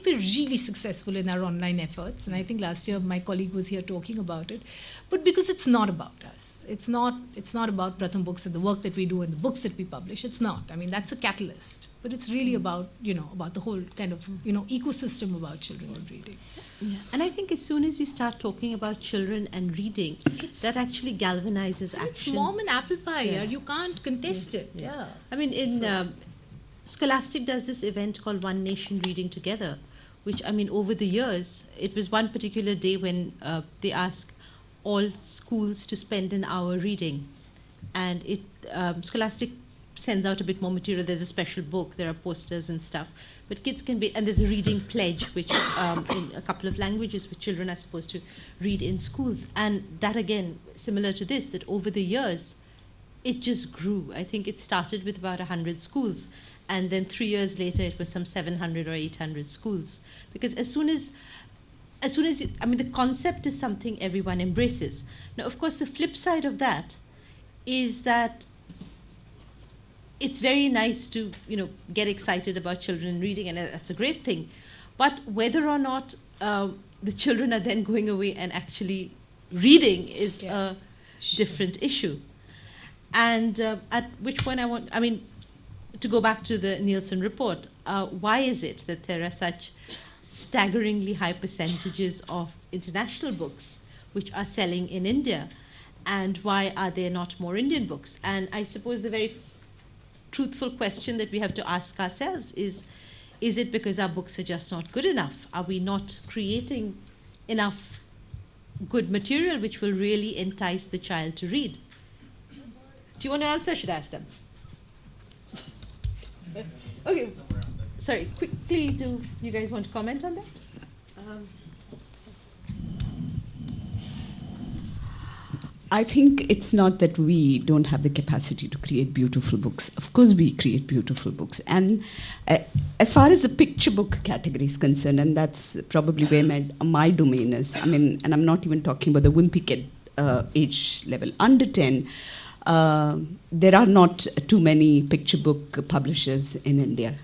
we're really successful in our online efforts. And I think last year my colleague was here talking about it. But because it's not about us. It's not about Pratham Books and the work that we do and the books that we publish. It's not. I mean, that's a catalyst. But it's really about, about the whole kind of, ecosystem about children and reading. Yeah. And I think as soon as you start talking about children and reading, that actually galvanizes action. It's mom and apple pie, yeah. You can't contest it. Yeah. I mean, Scholastic does this event called One Nation Reading Together, which, I mean, over the years, it was one particular day when they asked all schools to spend an hour reading. And Scholastic sends out a bit more material. There's a special book, there are posters and stuff. But kids can be, and there's a reading pledge, which in a couple of languages, which children are supposed to read in schools. And that, again, similar to this, that over the years, it just grew. I think it started with about 100 schools. And then 3 years later, it was some 700 or 800 schools. Because as soon as the concept is something everyone embraces. Now, of course, the flip side of that is that it's very nice to, get excited about children reading, and that's a great thing. But whether or not the children are then going away and actually reading is a different issue. And at which point to go back to the Nielsen report, why is it that there are such staggeringly high percentages of international books which are selling in India? And why are there not more Indian books? And I suppose the very truthful question that we have to ask ourselves is it because our books are just not good enough? Are we not creating enough good material which will really entice the child to read? Do you want to answer or should I ask them? Okay, sorry, quickly, do you guys want to comment on that? I think it's not that we don't have the capacity to create beautiful books. Of course we create beautiful books. And as far as the picture book category is concerned, and that's probably where my domain is, and I'm not even talking about the wimpy kid age level, under 10, there are not too many picture book publishers in India.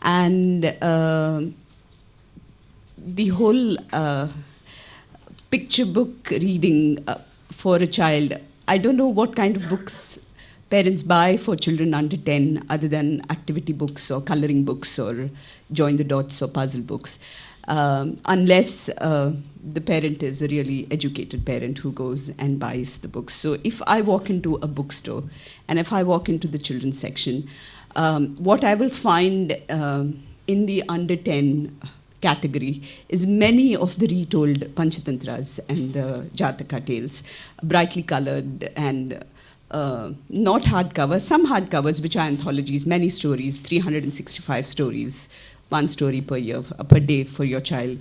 And the whole picture book reading for a child, I don't know what kind of books parents buy for children under 10 other than activity books or coloring books or join the dots or puzzle books, unless the parent is a really educated parent who goes and buys the books. So if I walk into a bookstore and if I walk into the children's section, what I will find in the under 10 category is many of the retold Panchatantras and the Jataka tales, brightly colored and not hardcover, some hardcovers which are anthologies, many stories, 365 stories, one story per day for your child.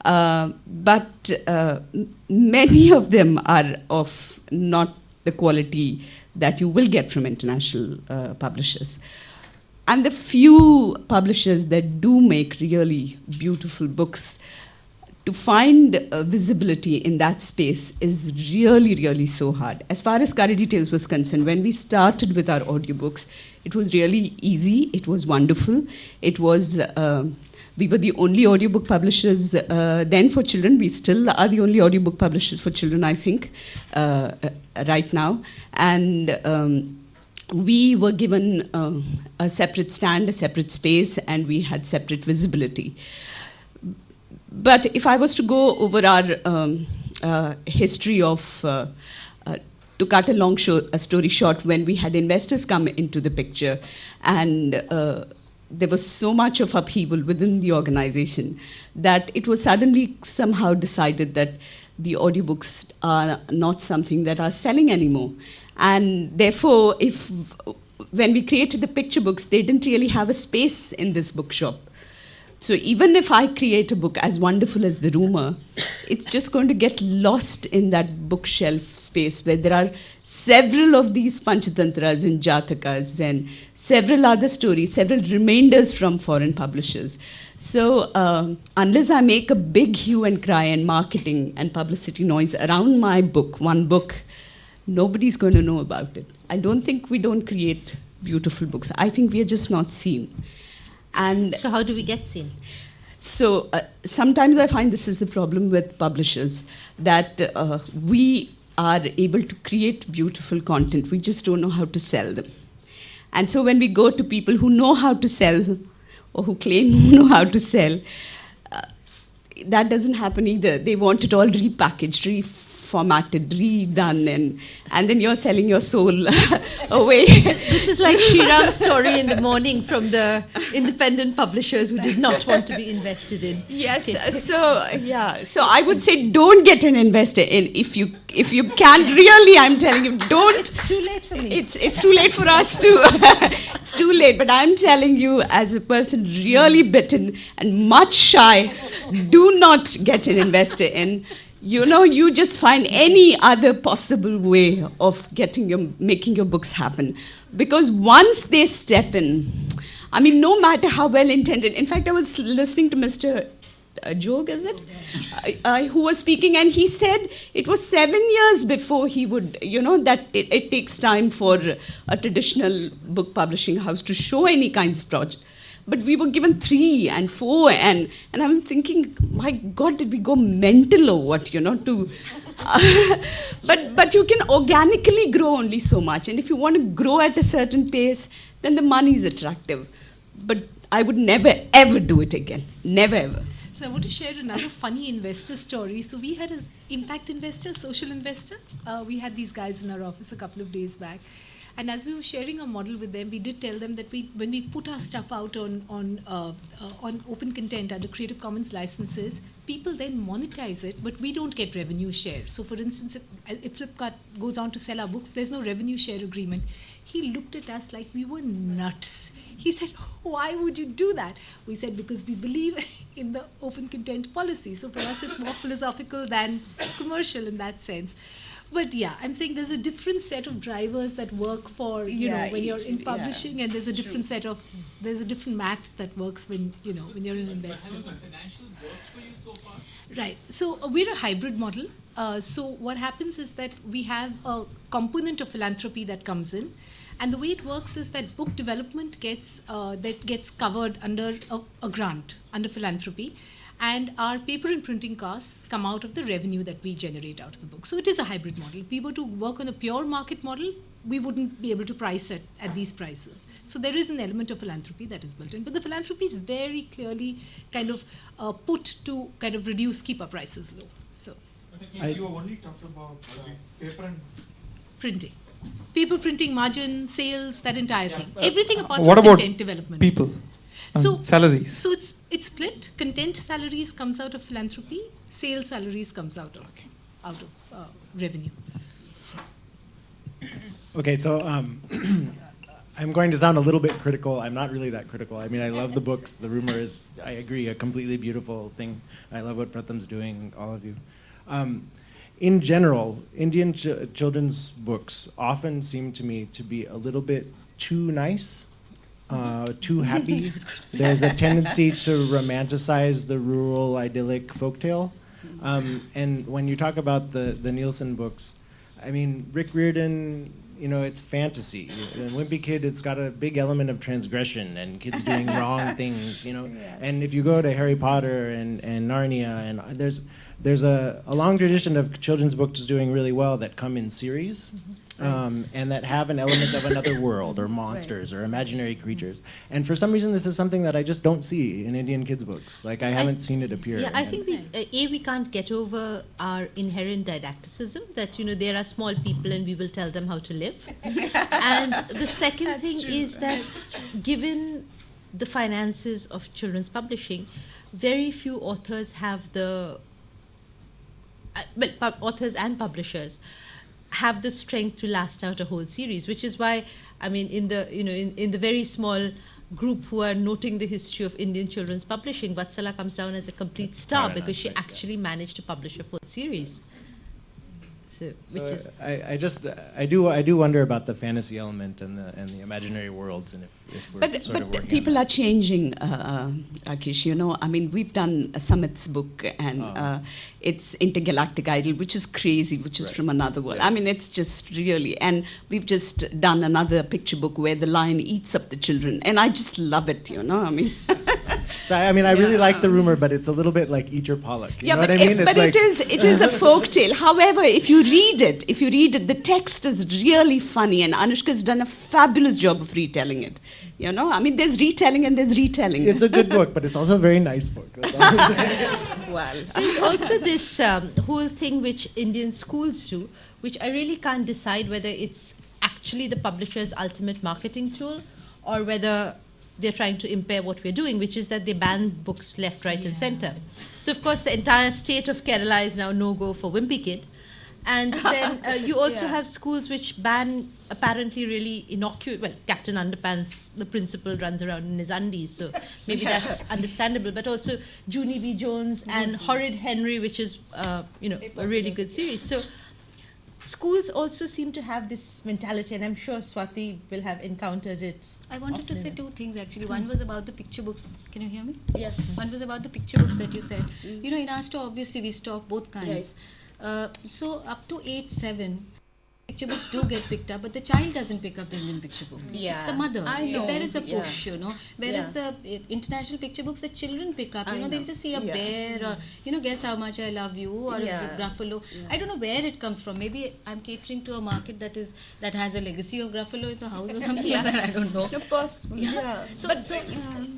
But many of them are of not the quality that you will get from international publishers. And the few publishers that do make really beautiful books, to find visibility in that space is really, really so hard. As far as Karadi Tales was concerned, when we started with our audiobooks, it was really easy, it was wonderful. It was, we were the only audiobook publishers then for children. We still are the only audiobook publishers for children, I think, right now. And we were given a separate stand, a separate space, and we had separate visibility. But if I was to go over our history of, to cut a story short, when we had investors come into the picture, and there was so much of upheaval within the organization that it was suddenly somehow decided that the audiobooks are not something that are selling anymore. And therefore, if when we created the picture books, they didn't really have a space in this bookshop. So even if I create a book as wonderful as The Rumor, it's just going to get lost in that bookshelf space where there are several of these Panchatantras and Jatakas and several other stories, several remainders from foreign publishers. So unless I make a big hue and cry and marketing and publicity noise around my book, one book, nobody's going to know about it. I don't think we don't create beautiful books. I think we are just not seen. And So how do we get seen? so sometimes I find this is the problem with publishers, that we are able to create beautiful content. We just don't know how to sell them. And so when we go to people who know how to sell or who claim to know how to sell, that doesn't happen either. They want it all repackaged, reformatted, redone, and then you're selling your soul away. This is like Shriram's story in the morning from the independent publishers who did not want to be invested in. Yes, Okay. so I would say don't get an investor in if you can really. I'm telling you, don't. It's too late for me. It's too late for us too. It's too late. But I'm telling you, as a person really bitten and much shy, do not get an investor in. You just find any other possible way of making your books happen. Because once they step in, I mean, no matter how well intended. In fact, I was listening to Mr. Jog, is it? Who was speaking, and he said it was 7 years before he would, that it takes time for a traditional book publishing house to show any kinds of project. But we were given 3 and 4, and I was thinking, my God, did we go mental or what, to... but you can organically grow only so much. And if you want to grow at a certain pace, then the money is attractive. But I would never, ever do it again. Never, ever. So I want to share another funny investor story. So we had an impact investor, social investor. We had these guys in our office a couple of days back. And as we were sharing a model with them, we did tell them that when we put our stuff out on open content under Creative Commons licenses, people then monetize it, but we don't get revenue share. So for instance, if Flipkart goes on to sell our books, there's no revenue share agreement. He looked at us like we were nuts. He said, why would you do that? We said, because we believe in the open content policy. So for us, it's more philosophical than commercial in that sense. But yeah, I'm saying there's a different set of drivers that work for, when you're in publishing, and there's a different there's a different math that works when you're an investor. Have the financials worked for you so far? Right. So we're a hybrid model. So what happens is that we have a component of philanthropy that comes in. And the way it works is that book development gets covered under a grant, under philanthropy. And our paper and printing costs come out of the revenue that we generate out of the book. So it is a hybrid model. If we were to work on a pure market model, we wouldn't be able to price it at these prices. So there is an element of philanthropy that is built in. But the philanthropy is very clearly kind of put to kind of keep our prices low. So You only talked about paper and printing. Paper printing, margin, sales, that entire thing. Everything apart what from about content development. people? So Salaries. So it's split. Content salaries comes out of philanthropy. Sales salaries comes out of revenue. Okay, so I'm going to sound a little bit critical. I'm not really that critical. I mean, I love the books. The Rumor is, I agree, a completely beautiful thing. I love what Pratham's doing, all of you. In general, Indian children's books often seem to me to be a little bit too nice. Too happy. There's a tendency to romanticize the rural, idyllic folktale. And when you talk about the Nielsen books, I mean, Rick Riordan, it's fantasy. In Wimpy Kid, it's got a big element of transgression and kids doing wrong things, Yes. And if you go to Harry Potter and Narnia, and there's a long tradition of children's books doing really well that come in series. And that have an element of another world or monsters or imaginary creatures. And for some reason, this is something that I just don't see in Indian kids' books. Like, I haven't seen it appear. Yeah, I think we can't get over our inherent didacticism that, there are small people and we will tell them how to live. And the second thing is that given the finances of children's publishing, very few authors have authors and publishers have the strength to last out a whole series, which is why, I mean, in the very small group who are noting the history of Indian children's publishing, Vatsala comes down as a complete star because she actually managed to publish a full series. I do wonder about the fantasy element and the imaginary worlds, and if we're sort of working people on are changing, Rakesh. You know, I mean, we've done Samit's book, and it's Intergalactic Idol, which is crazy, which is from another world. I mean, it's just really, and we've just done another picture book where the lion eats up the children, and I just love it. You know, I mean. So, I mean, I really like the rumor, but it's a little bit like Eat Your Pollock. You know what I mean? But it is a folk tale. However, if you read it, the text is really funny, and Anushka's done a fabulous job of retelling it. You know, I mean, there's retelling and there's retelling. It's a good book, but it's also a very nice book. Well, there's also this whole thing which Indian schools do, which I really can't decide whether it's actually the publisher's ultimate marketing tool or whether they're trying to impair what we're doing, which is that they ban books left, right, and center. So, of course, the entire state of Kerala is now no-go for Wimpy Kid. And then you also have schools which ban apparently really innocuous, well, Captain Underpants, the principal runs around in his undies, so maybe that's understandable, but also Junie B. Jones and Horrid Henry, which is, a really good series. So schools also seem to have this mentality, and I'm sure Swati will have encountered it. I wanted to say two things actually. One was about the picture books. Can you hear me? Yeah. One was about the picture books that you said. You know, in our store, obviously, we stock both kinds. So up to 8-7, picture books do get picked up, but the child doesn't pick up the Indian picture book. Yeah. It's the mother. I know. There is a push, you know. Whereas the international picture books, the children pick up. You know, they'll just see a bear or, you know, Guess How Much I Love You or a Gruffalo. I don't know where it comes from. Maybe I'm catering to a market that has a legacy of Gruffalo in the house or something like that. I don't know. So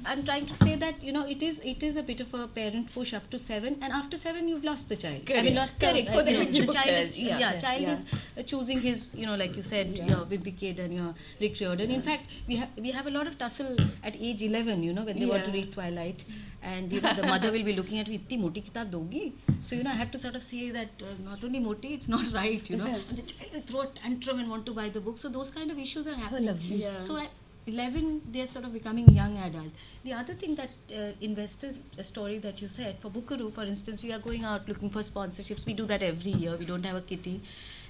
I'm trying to say that, you know, it is a bit of a parent push up to 7, and after 7 you've lost the child. Correct. I mean, lost Correct. For the picture child bookers, is child is choosing his, you know, like you said, your Wimpy Kid and your Rick Riordan. In fact, we have a lot of tussle at age 11, you know, when they want to read Twilight, and you know the mother will be looking at me, "Itni moti kitab dogi?" So you know I have to sort of say that not only moti, it's not right, you know. And the child will throw a tantrum and want to buy the book. So those kind of issues are happening. So at 11, they're sort of becoming young adult. The other thing that investor story that you said for Bookaroo, for instance, we are going out looking for sponsorships. We do that every year. We don't have a kitty.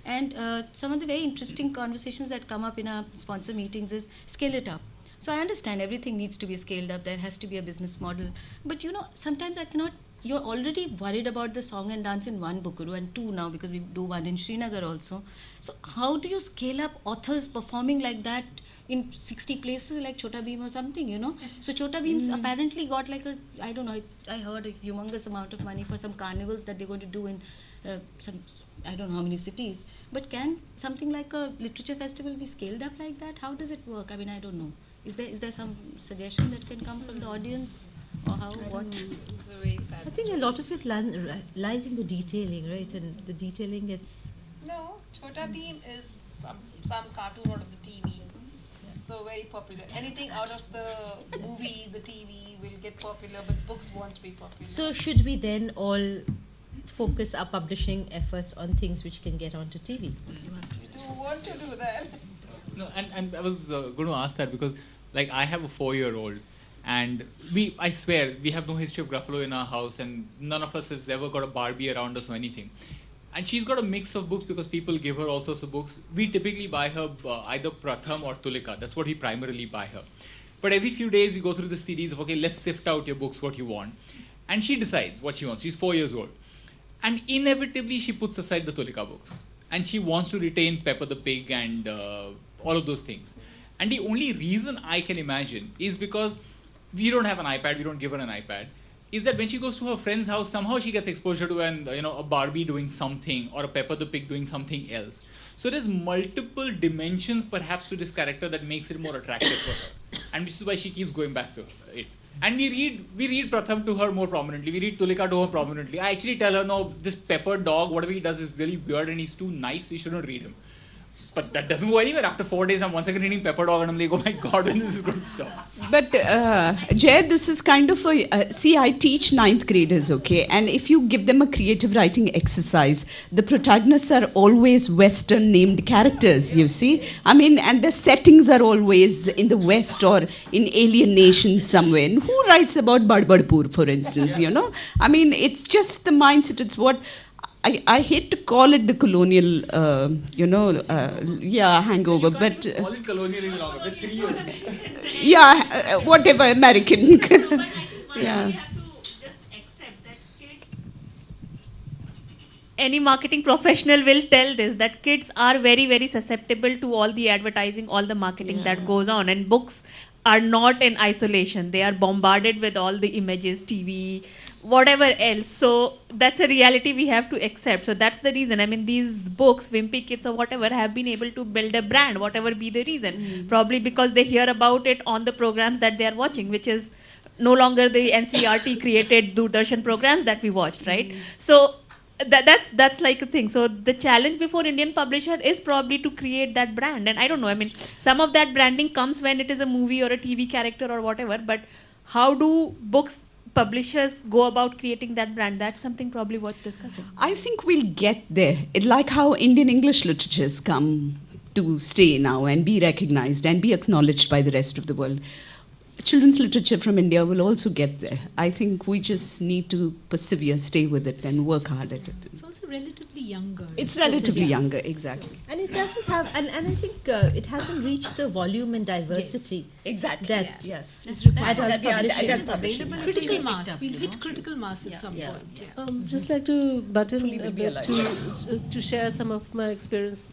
And some of the very interesting conversations that come up in our sponsor meetings is scale it up. So I understand everything needs to be scaled up. There has to be a business model. But you know, sometimes I cannot. You're already worried about the song and dance in one Bookaroo and 2 now because we do one in Srinagar also. So how do you scale up authors performing like that in 60 places like Chota Bheem or something, you know? So Chota Bheem's apparently got like a, I don't know, I heard a humongous amount of money for some carnivals that they're going to do in some, I don't know how many cities. But can something like a literature festival be scaled up like that? How does it work? I mean, I don't know. Is there some suggestion that can come from the audience? Or how, what? I think a lot of it lies in the detailing, right? And the detailing gets... No, Chota Bheem is some cartoon out of the TV. So very popular. Anything out of the movie, the TV will get popular, but books won't be popular. So should we then all focus our publishing efforts on things which can get onto TV? You do want to do that? No, and I was going to ask that because, like, I have a 4-year-old, and I swear, we have no history of Gruffalo in our house, and none of us has ever got a Barbie around us or anything. And she's got a mix of books because people give her all sorts of books. We typically buy her either Pratham or Tulika. That's what we primarily buy her. But every few days we go through the series of, okay, let's sift out your books, what you want. And she decides what she wants. She's 4 years old. And inevitably she puts aside the Tulika books. And she wants to retain Peppa the Pig and all of those things. And the only reason I can imagine is because we don't have an iPad, we don't give her an iPad, is that when she goes to her friend's house, somehow she gets exposure to a Barbie doing something or a Peppa the Pig doing something else. So there's multiple dimensions perhaps to this character that makes it more attractive for her. And this is why she keeps going back to it. And we read Pratham to her more prominently. We read Tulika to her prominently. I actually tell her, no, this Pepper dog, whatever he does is really weird and he's too nice, we shouldn't read him. But that doesn't go anywhere. After 4 days, I'm once again reading Pepper Dog and I'm like, oh my God, when is this going to stop? But Jay, this is kind of a see. I teach ninth graders, okay, and if you give them a creative writing exercise, the protagonists are always Western named characters. You see, I mean, and the settings are always in the West or in alien nations somewhere. And who writes about Badbadpur, for instance? You know, I mean, it's just the mindset. It's what. I hate to call it the colonial, hangover, but Call it colonial is wrong. After 3 years. whatever, American. Yeah. Any marketing professional will tell this, that kids are very, very susceptible to all the advertising, all the marketing that goes on, and books are not in isolation. They are bombarded with all the images, TV, whatever else. So that's a reality we have to accept. So that's the reason. I mean, these books, Wimpy Kids or whatever, have been able to build a brand, whatever be the reason. Probably because they hear about it on the programs that they are watching, which is no longer the NCRT created Doordarshan programs that we watched, right? So that's like a thing. So the challenge before Indian publisher is probably to create that brand. And I don't know, I mean, some of that branding comes when it is a movie or a TV character or whatever, but how do books publishers go about creating that brand? That's something probably worth discussing. I think we'll get there. It's like how Indian English literatures come to stay now and be recognized and be acknowledged by the rest of the world. Children's literature from India will also get there. I think we just need to persevere, stay with it, and work hard at it. It's also relatively younger. It's relatively younger, exactly. And it doesn't have, and I think it hasn't reached the volume and diversity. Exactly. That, yes. It's required. Adult publishing. It's available. Critical mass. We'll hit critical mass at some point. Just like to butt in Fully a be bit alive. to share some of my experience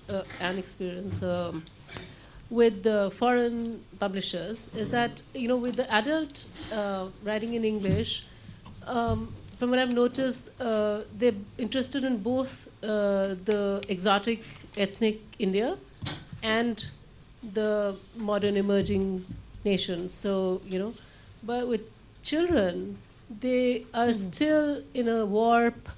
with the foreign publishers is that, you know, with the adult writing in English, from what I've noticed, they're interested in both the exotic ethnic India and the modern emerging nations. So, you know, but with children, they are still in a warp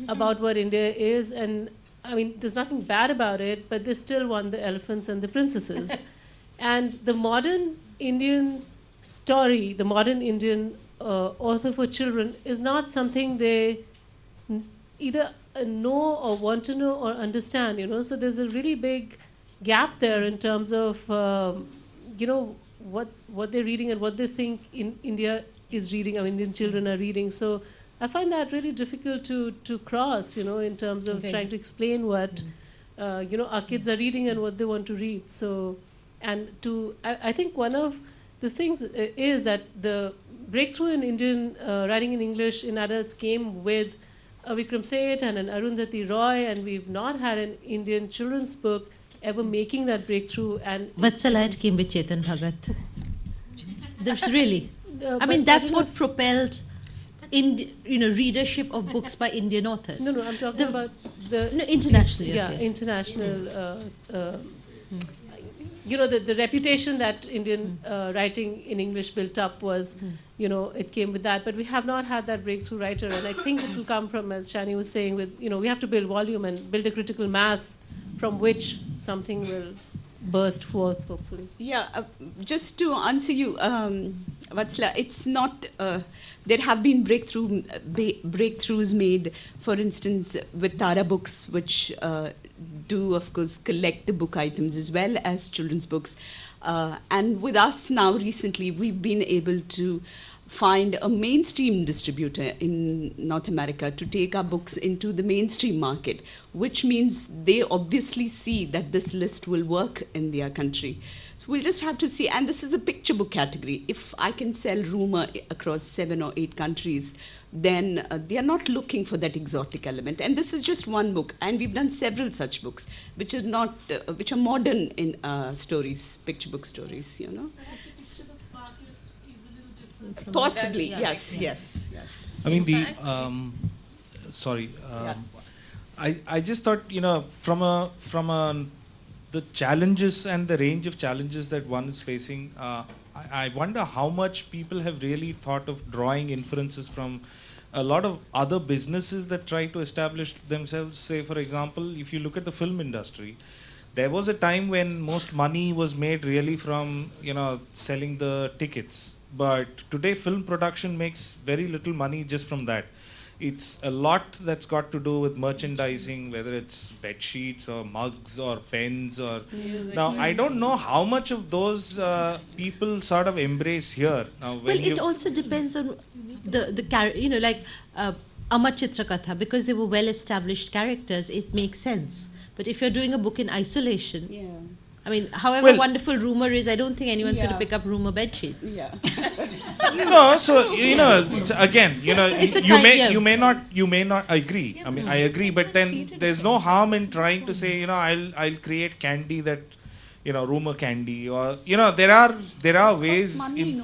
about what India is, and I mean, there's nothing bad about it, but they still want the elephants and the princesses. And the modern Indian story, the modern Indian author for children is not something they either know or want to know or understand, you know. So there's a really big gap there in terms of, you know, what they're reading and what they think in India is reading, or Indian children are reading. So I find that really difficult to cross, you know, in terms of trying to explain what, you know, our kids are reading and what they want to read. So, and I think one of the things is that the breakthrough in Indian writing in English in adults came with Vikram Seth and an Arundhati Roy, and we've not had an Indian children's book ever making that breakthrough. And Vatsalaya came with Chetan Bhagat. There's really, I mean, that's what propelled readership of books by Indian authors. No, I'm talking about the internationally. Yeah, okay. International. You know, the reputation that Indian writing in English built up was, you know, it came with that. But we have not had that breakthrough writer, and I think it will come from, as Shani was saying, with, you know, we have to build volume and build a critical mass from which something will burst forth, hopefully. Yeah, just to answer you, Vatsala, it's not. There have been breakthroughs made, for instance, with Tara Books, which do, of course, collect the book items as well as children's books. And with us now, recently, we've been able to find a mainstream distributor in North America to take our books into the mainstream market, which means they obviously see that this list will work in their country. So we'll just have to see, and this is the picture book category. If I can sell Rumor across 7 or 8 countries, then they are not looking for that exotic element. And this is just one book, and we've done several such books, which are not, which are modern in stories, picture book stories, you know. Possibly, yes. I mean, I just thought, you know, from the challenges and the range of challenges that one is facing, I wonder how much people have really thought of drawing inferences from a lot of other businesses that try to establish themselves. Say, for example, if you look at the film industry, there was a time when most money was made really from, selling the tickets. But today film production makes very little money just from that. It's a lot that's got to do with merchandising, whether it's bed sheets or mugs or pens or. Now I don't know how much of those people sort of embrace here. Now, when Well, it also depends on the character, like Amar Chitrakatha, because they were well-established characters, it makes sense. But if you're doing a book in isolation, I mean, however wonderful Rumor is, I don't think anyone's going to pick up Rumor bed sheets. No, so again, It's a you may not agree. I mean, I agree, but then there's no harm in trying to say, I'll create candy that, Rumor candy, or there are ways money,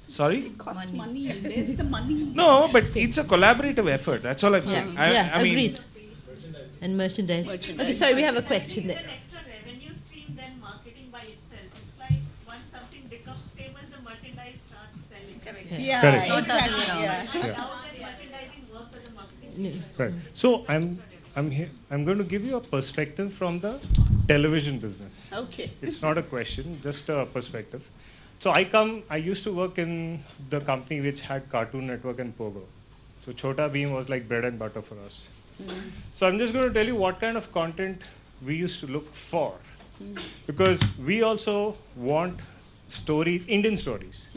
Sorry? It costs money. There's the money. No, but it's a collaborative effort. That's all I'm saying. I mean, agreed. And merchandise. Okay, sorry, we have a question there. Yeah, Correct. exactly. Right. So I'm here. I'm going to give you a perspective from the television business. Okay. It's not a question, just a perspective. So I used to work in the company which had Cartoon Network and Pogo. So Chhota Bheem was like bread and butter for us. So I'm just going to tell you what kind of content we used to look for. Because we also want stories, Indian stories.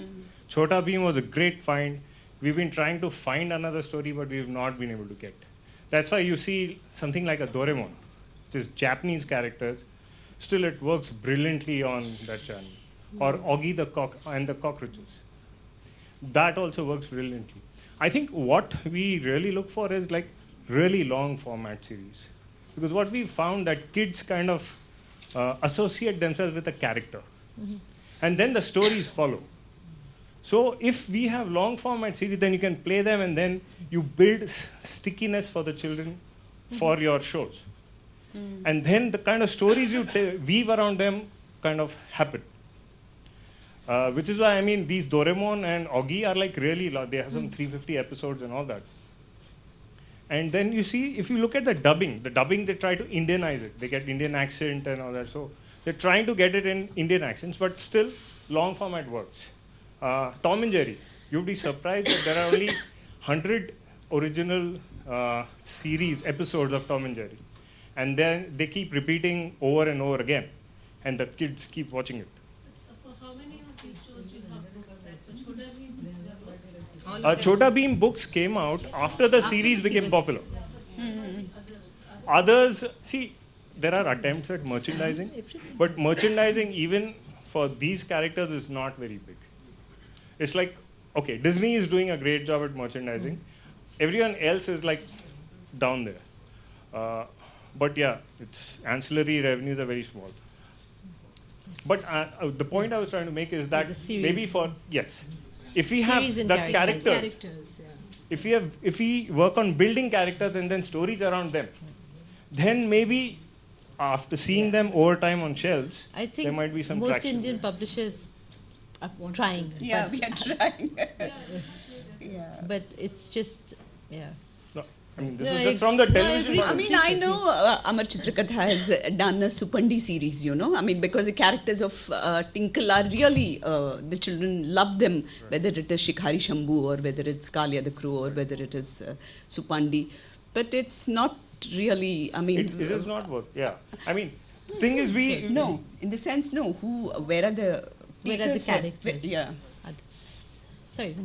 Chhota Bheem was a great find. We've been trying to find another story, but we've not been able to get. That's why you see something like a Doraemon, which is Japanese characters. Still, it works brilliantly on that channel. Or Augie the Cock and the Cockroaches. That also works brilliantly. I think what we really look for is like really long format series. Because what we found that kids kind of associate themselves with a character. And then the stories follow. So if we have long format series, then you can play them and then you build stickiness for the children for your shows. And then the kind of stories you weave around them kind of happen. Which is why, I mean, these Doraemon and Augie are like really long. They have some 350 episodes and all that. And then you see, if you look at the dubbing they try to Indianize it. They get Indian accent and all that. So they're trying to get it in Indian accents, but still long format works. Tom and Jerry, you'd be surprised that there are only 100 original series, episodes of Tom and Jerry. And then they keep repeating over and over again. And the kids keep watching it. How many of these shows do you have? Chhota Bheem books came out after the series became popular. Others, see, there are attempts at merchandising, but merchandising even for these characters is not very big. It's like, okay, Disney is doing a great job at merchandising. Everyone else is like down there. But yeah, its ancillary revenues are very small. But the point I was trying to make is that maybe for, if we have the characters, if we work on building characters and then stories around them, then maybe after seeing them over time on shelves, I think there might be some most traction. Indian publishers are trying. Yeah, but we are trying. But it's just, No, I mean, this is just from the television. I mean, I know Amar Chitrakatha has done a Supandi series, I mean, because the characters of Tinkle are really, the children love them, whether it is Shikhari Shambhu or whether it's Kalia the Crow or whether it is Supandi. But it's not really, I mean... It does not work, I mean, thing is No, in the sense, no. Where are the... Where are the characters? Yeah. Sorry.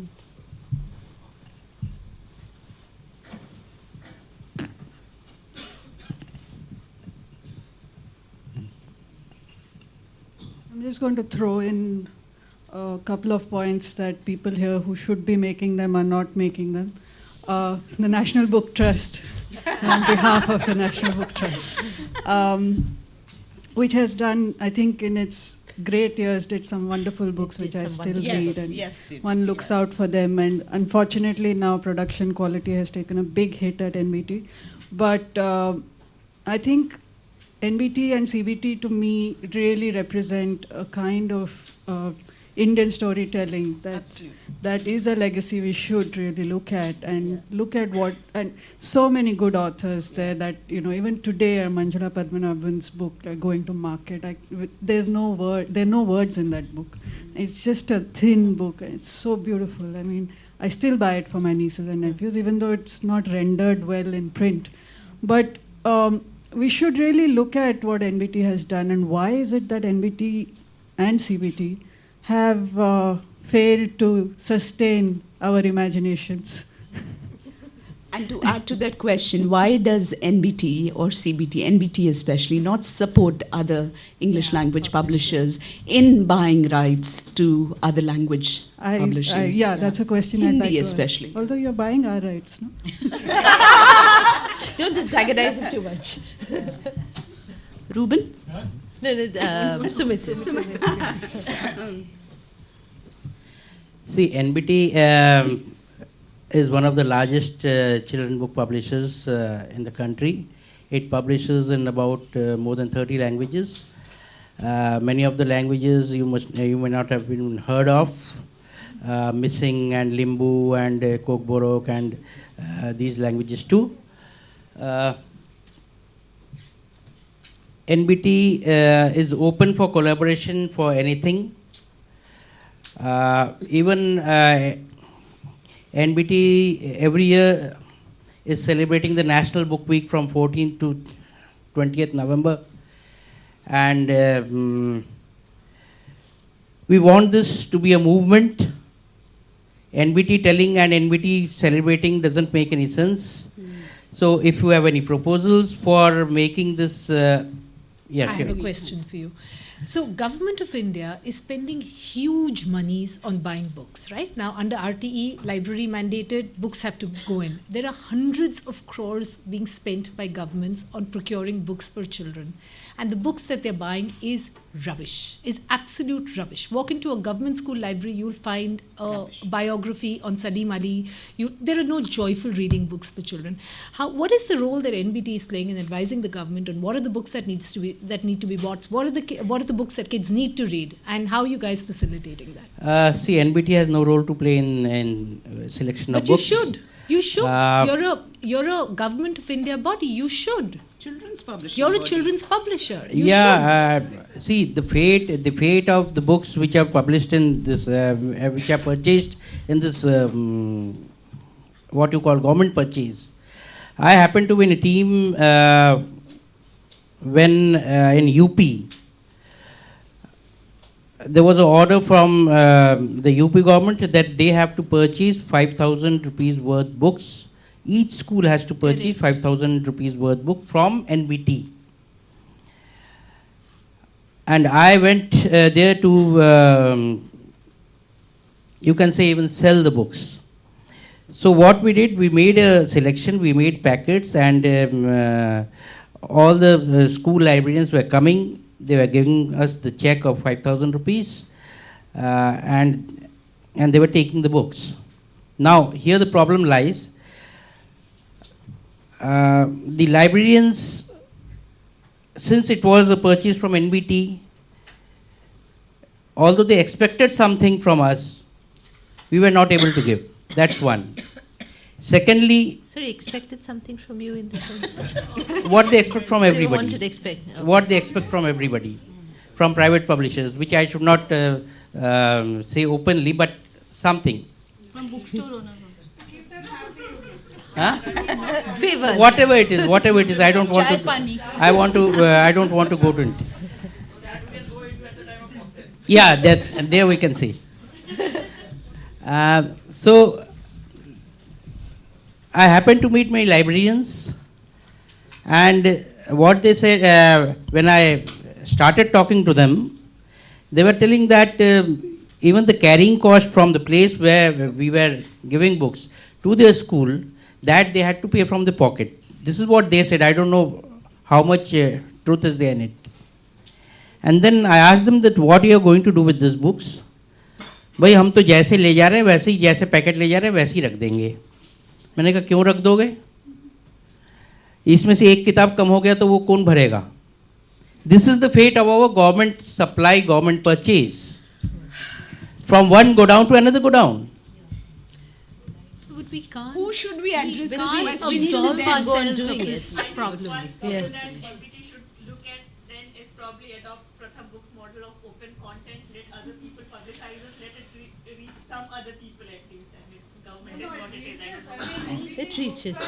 I'm just going to throw in a couple of points that people here who should be making them are not making them. The National Book Trust, on behalf of the National Book Trust, which has done, I think in its great years, did some wonderful books which I still read, and one looks out for them. And unfortunately now production quality has taken a big hit at NBT. But I think NBT and CBT to me really represent a kind of Indian storytelling that is a legacy we should really look at, and look at what, and so many good authors there that, you know, even today Manjula Padmanabhan's book, Going to Market, there are no words in that book. It's just a thin book, and it's so beautiful. I mean, I still buy it for my nieces and nephews, even though it's not rendered well in print. But we should really look at what NBT has done, and why is it that NBT and CBT have failed to sustain our imaginations. And to add to that question, why does NBT or CBT, NBT especially, not support other English language publishers in buying rights to other language publishing? Yeah, that's a question Hindi I'd like to especially. ask. Although you're buying our rights, no? Don't antagonize him too much. Ruben? No, Sumit. See, NBT is one of the largest children book publishers in the country. It publishes in about more than 30 languages. Many of the languages you may not have been heard of, Missing and Limbu and Kokborok and these languages too. NBT is open for collaboration for anything. Even NBT every year is celebrating the National Book Week from 14th to 20th November. And we want this to be a movement. NBT telling and NBT celebrating doesn't make any sense. So if you have any proposals for making this... I have a question for you. So Government of India is spending huge monies on buying books, right? Now under RTE, library mandated, books have to go in. There are hundreds of crores being spent by governments on procuring books for children. And the books that they're buying is rubbish, is absolute rubbish. Walk into a government school library, you'll find a biography on Salim Ali. There are no joyful reading books for children. What is the role that NBT is playing in advising the government on what are the books that need to be bought? What are the books that kids need to read? And how are you guys facilitating that? See, NBT has no role to play in selection of books. But you should. You should. You're a Government of India body. You should. Children's publisher. You're a children's publisher. You should. See, the fate of the books which are published in this, which are purchased in this, what you call government purchase. I happen to be in a team when in UP, there was an order from the UP government that they have to purchase 5,000 rupees worth books. Each school has to purchase 5,000 rupees worth book from NBT. And I went there to, you can say, even sell the books. So what we did, we made a selection, we made packets, and all the school librarians were coming. They were giving us the check of 5,000 rupees, and they were taking the books. Now, here the problem lies. The librarians, since it was a purchase from NBT, although they expected something from us, we were not able to give. That's one. Secondly... Sorry, expected something from you in the sense of... What they expect from everybody. They wanted to expect. Okay. What they expect from everybody. From private publishers, which I should not say openly, but something. From bookstore owners. Huh? Favors. Whatever it is, I don't want to. I don't want to go to it. Yeah, there we can see. So I happened to meet my librarians, and what they said when I started talking to them, they were telling that even the carrying cost from the place where we were giving books to their school, that they had to pay from the pocket. This is what they said. I don't know how much truth is there in it. And then I asked them that what you are going to do with these books. भाई हम तो जैसे ले जा रहे हैं वैसे ही, जैसे पैकेट ले जा रहे हैं वैसे ही रख देंगे. मैंने कहा क्यों रख दोगे? इसमें से एक किताब कम हो गया तो वो कौन भरेगा? This is the fate of our government supply, government purchase. From one go down to another go down. But we can't. Who should we address this can't question we need to absolve then go and ourselves do of it. this problem. Yeah. That NBT should look at then is probably adopt Pratham Books model of open content, let other people publicize it, let it reach some other people at least. And if government is what it is, I don't know. It reaches.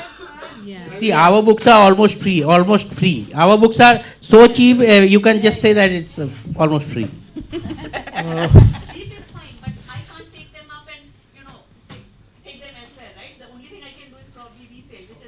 Yeah. See, our books are almost free, almost free. Our books are so cheap, you can just say that it's almost free. Cheap is fine, but I can't take them up and, take them elsewhere, right? The only thing I can do is probably resale, which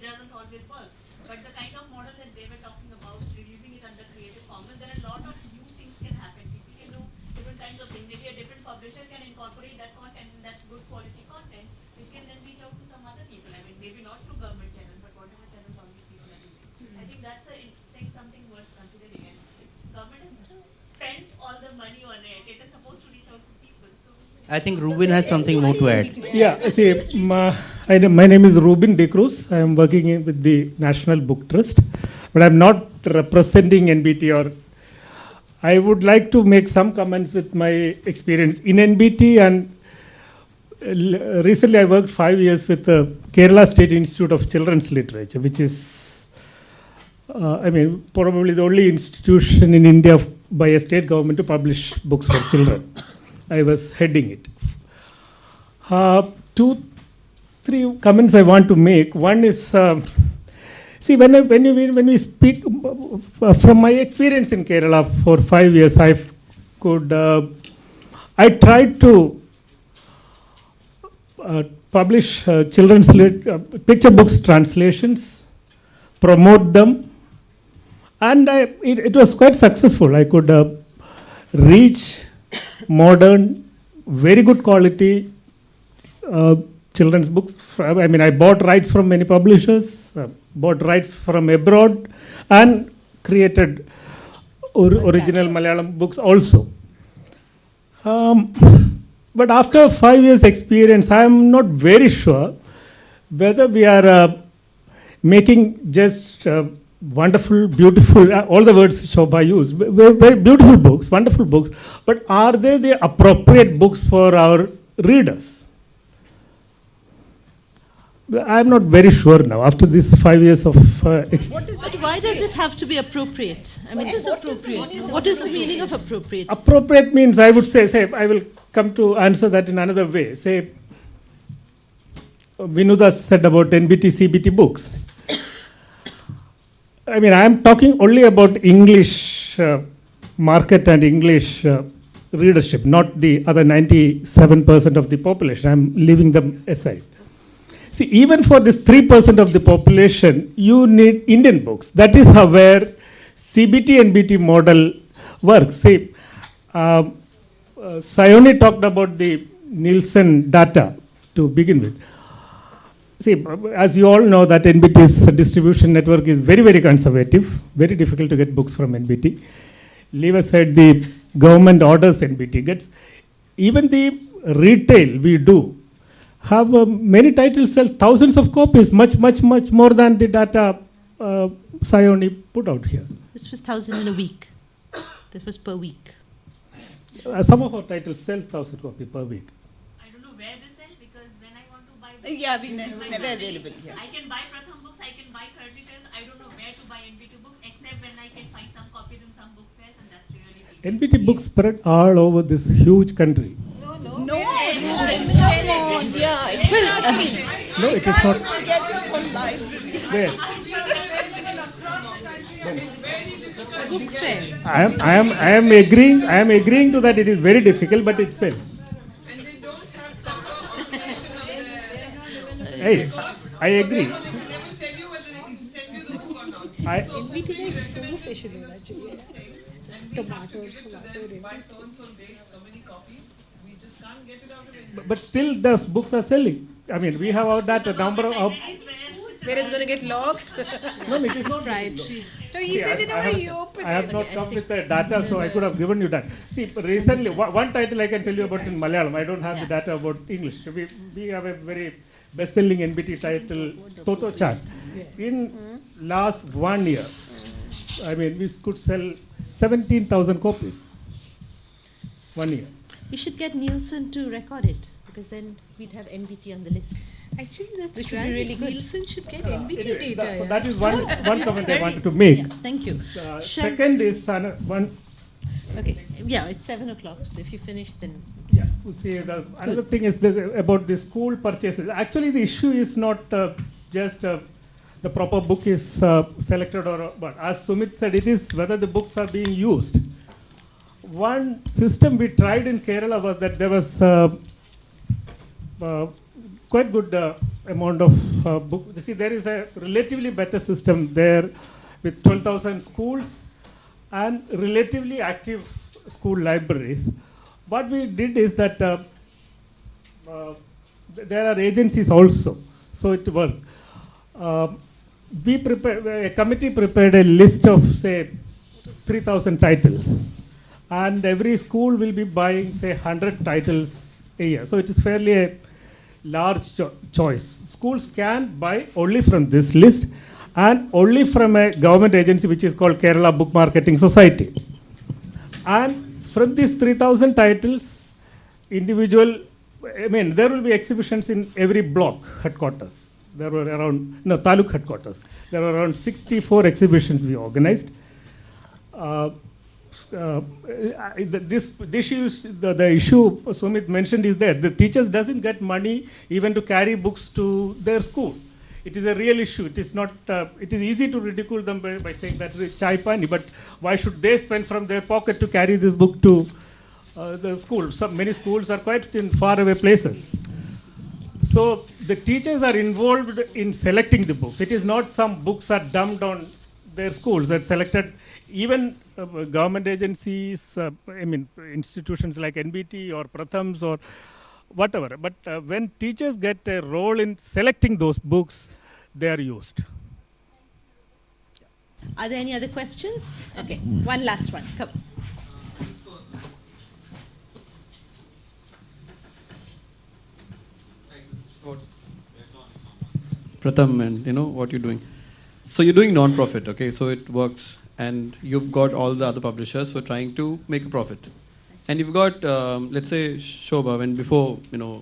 doesn't always work. But the kind of model that they were talking about, releasing it under Creative Commons, there are a lot of new things can happen. People can do different kinds of things. Maybe a different publisher can incorporate that content, and that's good quality content, which can then reach out to some other people. I mean, maybe not through government channels, but whatever channels all these people are using. I think that's something worth considering. And government has spent all the money on it. It is supposed to reach out to people. So I think Rubin has something more to add. Yeah, see, my name is Rubin De Cruz. I am working with the National Book Trust, but I am not representing NBT. Or I would like to make some comments with my experience in NBT. And recently I worked 5 years with the Kerala State Institute of Children's Literature, which is, probably the only institution in India by a state government to publish books for children. I was heading it. 2, 3 comments I want to make. One is, see, when we speak from my experience in Kerala for 5 years, I tried to publish children's picture books translations, promote them, and it was quite successful. I could reach modern, very good quality children's books. I bought rights from many publishers, bought rights from abroad, and created original Malayalam books also. But after 5 years experience, I am not very sure whether we are making just wonderful, beautiful, all the words Shobha used, very beautiful books, wonderful books, but are they the appropriate books for our readers? I am not very sure now after these 5 years of experience. But why does it have to be appropriate? I mean, What is appropriate? What is the meaning of appropriate? Appropriate means, I would say, I will come to answer that in another way. Say, Vinuda said about NBT, CBT books. I am talking only about English market and English readership, not the other 97% of the population. I am leaving them aside. See, even for this 3% of the population, you need Indian books. That is how where CBT NBT model works. See, Sayoni talked about the Nielsen data to begin with. See, as you all know, that NBT's distribution network is very, very conservative. Very difficult to get books from NBT. Leave aside the government orders NBT gets. Even the retail we do have many titles sell thousands of copies, much more than the data Sayoni put out here. This was 1,000 in a week. That was per week. Some of our titles sell 1,000 copies per week. I don't know where they sell because when I want to buy Yeah, it's never available here. I can buy Pratham books, I can buy Creditas. I don't know where to buy NBT books except when I can find some copies in some book fairs, and that's really big. NBT books spread all over this huge country. No, yeah, it will. No, it is not. Get it for life. Where? Book fair. I am agreeing to that. It is very difficult, but it sells. Hey, I agree. NBT likes solo session actually. Tomatoes. But still, the books are selling. We have our data number of. Where it's going to get locked? No, it is not. No, he said in a way you open it. I have not come with the data, so I could have given you that. See, recently, one title I can tell you about in Malayalam. I don't have the data about English. We have a very best-selling NBT title, Toto Chat. In last 1 year, I mean, we could sell 17,000 copies 1 year. We should get Nielsen to record it, because then we'd have NBT on the list. Actually, that's Which would right. be really good. Nielsen should get Anyway, NBT data. so yeah. that is one comment I Very- wanted to make. yeah, thank you. Second is one. Okay, yeah, it's 7 o'clock, so if you finish, then. Yeah, you see, another thing is this, about the school purchases. Actually, the issue is not just the proper book is selected, but as Sumit said, it is whether the books are being used. One system we tried in Kerala was that there was quite good amount of book. You see, there is a relatively better system there with 12,000 schools and relatively active school libraries. What we did is that there are agencies also, so it worked. A committee prepared a list of, say, 3,000 titles, and every school will be buying, say, 100 titles a year. So it is fairly a large choice. Schools can buy only from this list and only from a government agency which is called Kerala Book Marketing Society. And from these 3,000 titles, there will be exhibitions in every block headquarters. There were around, Taluk headquarters. There were around 64 exhibitions we organized. The issue Sumit mentioned is that the teachers doesn't get money even to carry books to their school. It is a real issue. It is not. It is easy to ridicule them by saying that it's chai pani, but why should they spend from their pocket to carry this book to the school? Many schools are quite in faraway places. So the teachers are involved in selecting the books. It is not some books are dumped on their schools. They're selected. Even government agencies, institutions like NBT or Prathams or whatever. But when teachers get a role in selecting those books, they are used. Are there any other questions? Okay, one last one. Come. Pratham, and what you're doing. So you're doing non-profit, okay? So it works, and you've got all the other publishers who are trying to make a profit. And you've got, let's say, Shobha, when before,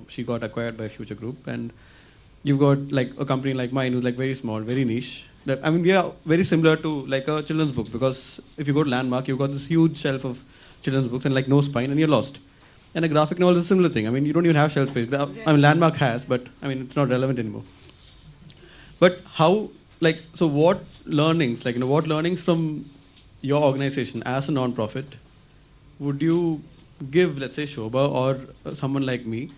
she got acquired by Future Group, and you've got like a company like mine who's like very small, very niche. We are very similar to like a children's book, because if you go to Landmark, you've got this huge shelf of children's books and like no spine, and you're lost. And a graphic novel is a similar thing. You don't even have shelf space. Landmark has, but it's not relevant anymore. But how, so what learnings, what learnings from your organization as a non-profit would you give, let's say, Shobha or someone like me?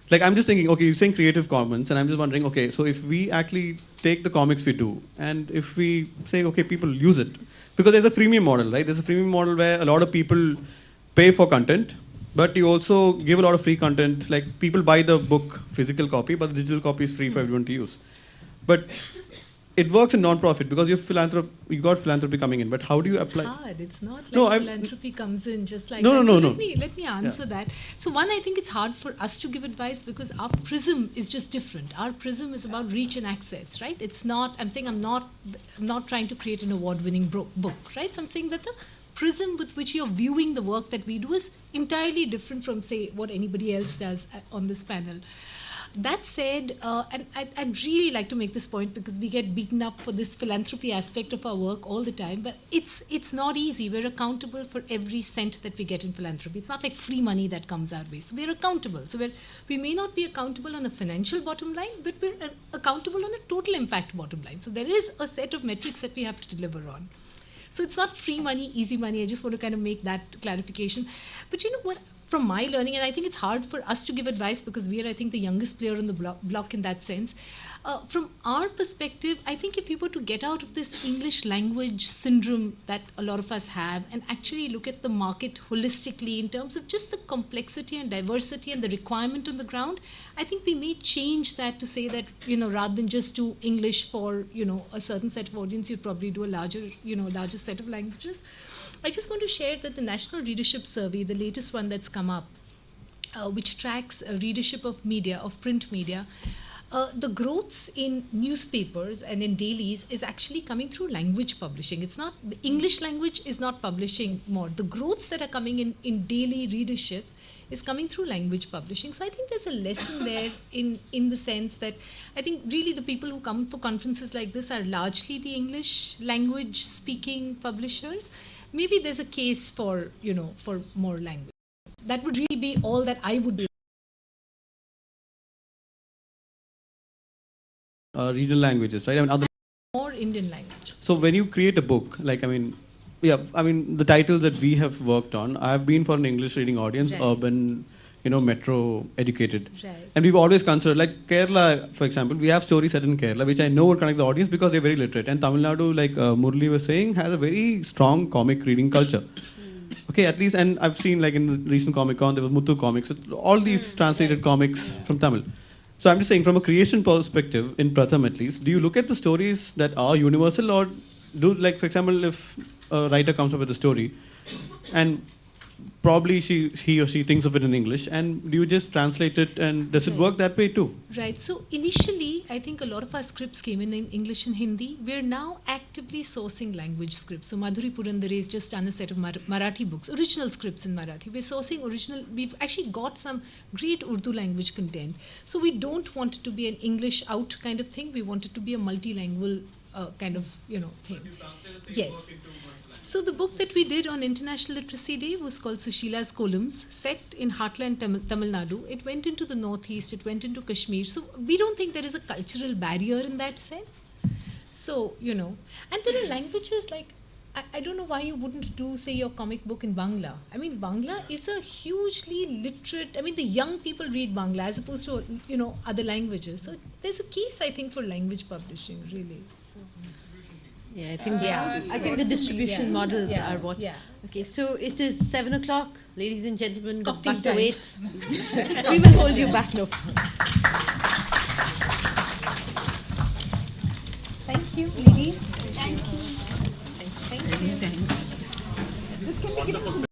I'm just thinking, okay, you're saying Creative Commons, and I'm just wondering, okay, so if we actually take the comics we do, and if we say, okay, people use it, because there's a freemium model, right? There's a freemium model where a lot of people pay for content, but you also give a lot of free content. Like, people buy the book physical copy, but the digital copy is free for everyone to use. But it works in non-profit because you got philanthropy coming in. But how do you apply? It's hard. It's not like philanthropy comes in just like that. No. Let me answer that. So one, I think it's hard for us to give advice because our prism is just different. Our prism is about reach and access, right? It's not. I'm not trying to create an award-winning book, right? So I'm saying that the prism with which you're viewing the work that we do is entirely different from, say, what anybody else does on this panel. That said, and I'd really like to make this point because we get beaten up for this philanthropy aspect of our work all the time, but it's not easy. We're accountable for every cent that we get in philanthropy. It's not like free money that comes our way. So we're accountable. So we may not be accountable on a financial bottom line, but we're accountable on a total impact bottom line. So there is a set of metrics that we have to deliver on. So it's not free money, easy money. I just want to kind of make that clarification. But you know what? From my learning, and I think it's hard for us to give advice because we are, I think, the youngest player on the block in that sense. From our perspective, I think if we were to get out of this English language syndrome that a lot of us have and actually look at the market holistically in terms of just the complexity and diversity and the requirement on the ground, I think we may change that to say that, rather than just do English for, a certain set of audience, you'd probably do a larger set of languages. I just want to share that the National Readership Survey, the latest one that's come up, which tracks readership of media, of print media, the growths in newspapers and in dailies is actually coming through language publishing. It's not, the English language is not publishing more. The growths that are coming in daily readership is coming through language publishing. So I think there's a lesson there in the sense that I think really the people who come for conferences like this are largely the English language speaking publishers. Maybe there's a case for, for more language. That would really be all that I would be. Regional languages, right? I mean, other More Indian language. So when you create a book, like, the titles that we have worked on, I've been for an English reading audience, Right. urban, metro educated. Right. And we've always considered, like Kerala, for example, we have stories set in Kerala, which I know would connect the audience because they're very literate. And Tamil Nadu, like Murli was saying, has a very strong comic reading culture. Okay, at least, and I've seen, like in the recent Comic-Con, there was Muthu comics, all these translated comics from Tamil. So I'm just saying, from a creation perspective, in Pratham at least, do you look at the stories that are universal, or do, like, for example, if a writer comes up with a story, and probably he or she thinks of it in English, and do you just translate it, and does it work that way too? Right. So initially, I think a lot of our scripts came in English and Hindi. We're now actively sourcing language scripts. So Madhuri Purandare has just done a set of Marathi books, original scripts in Marathi. We're sourcing original. We've actually got some great Urdu language content. So we don't want it to be an English out kind of thing. We want it to be a multilingual kind of thing. Yes. So the book that we did on International Literacy Day was called Sushila's Columns, set in heartland Tamil Nadu. It went into the northeast, it went into Kashmir. So we don't think there is a cultural barrier in that sense. So, and there are languages like, I don't know why you wouldn't do, say, your comic book in Bangla. I mean, Bangla is a hugely literate, the young people read Bangla as opposed to, other languages. So there's a case, I think, for language publishing, really. So. Yeah, I think the distribution models are what. Yeah. Okay, so it is 7 o'clock, ladies and gentlemen. The Cocktail bus time. await. We will hold you back no. Thank you, ladies. Thank you. Thank you. Thanks. This can be given to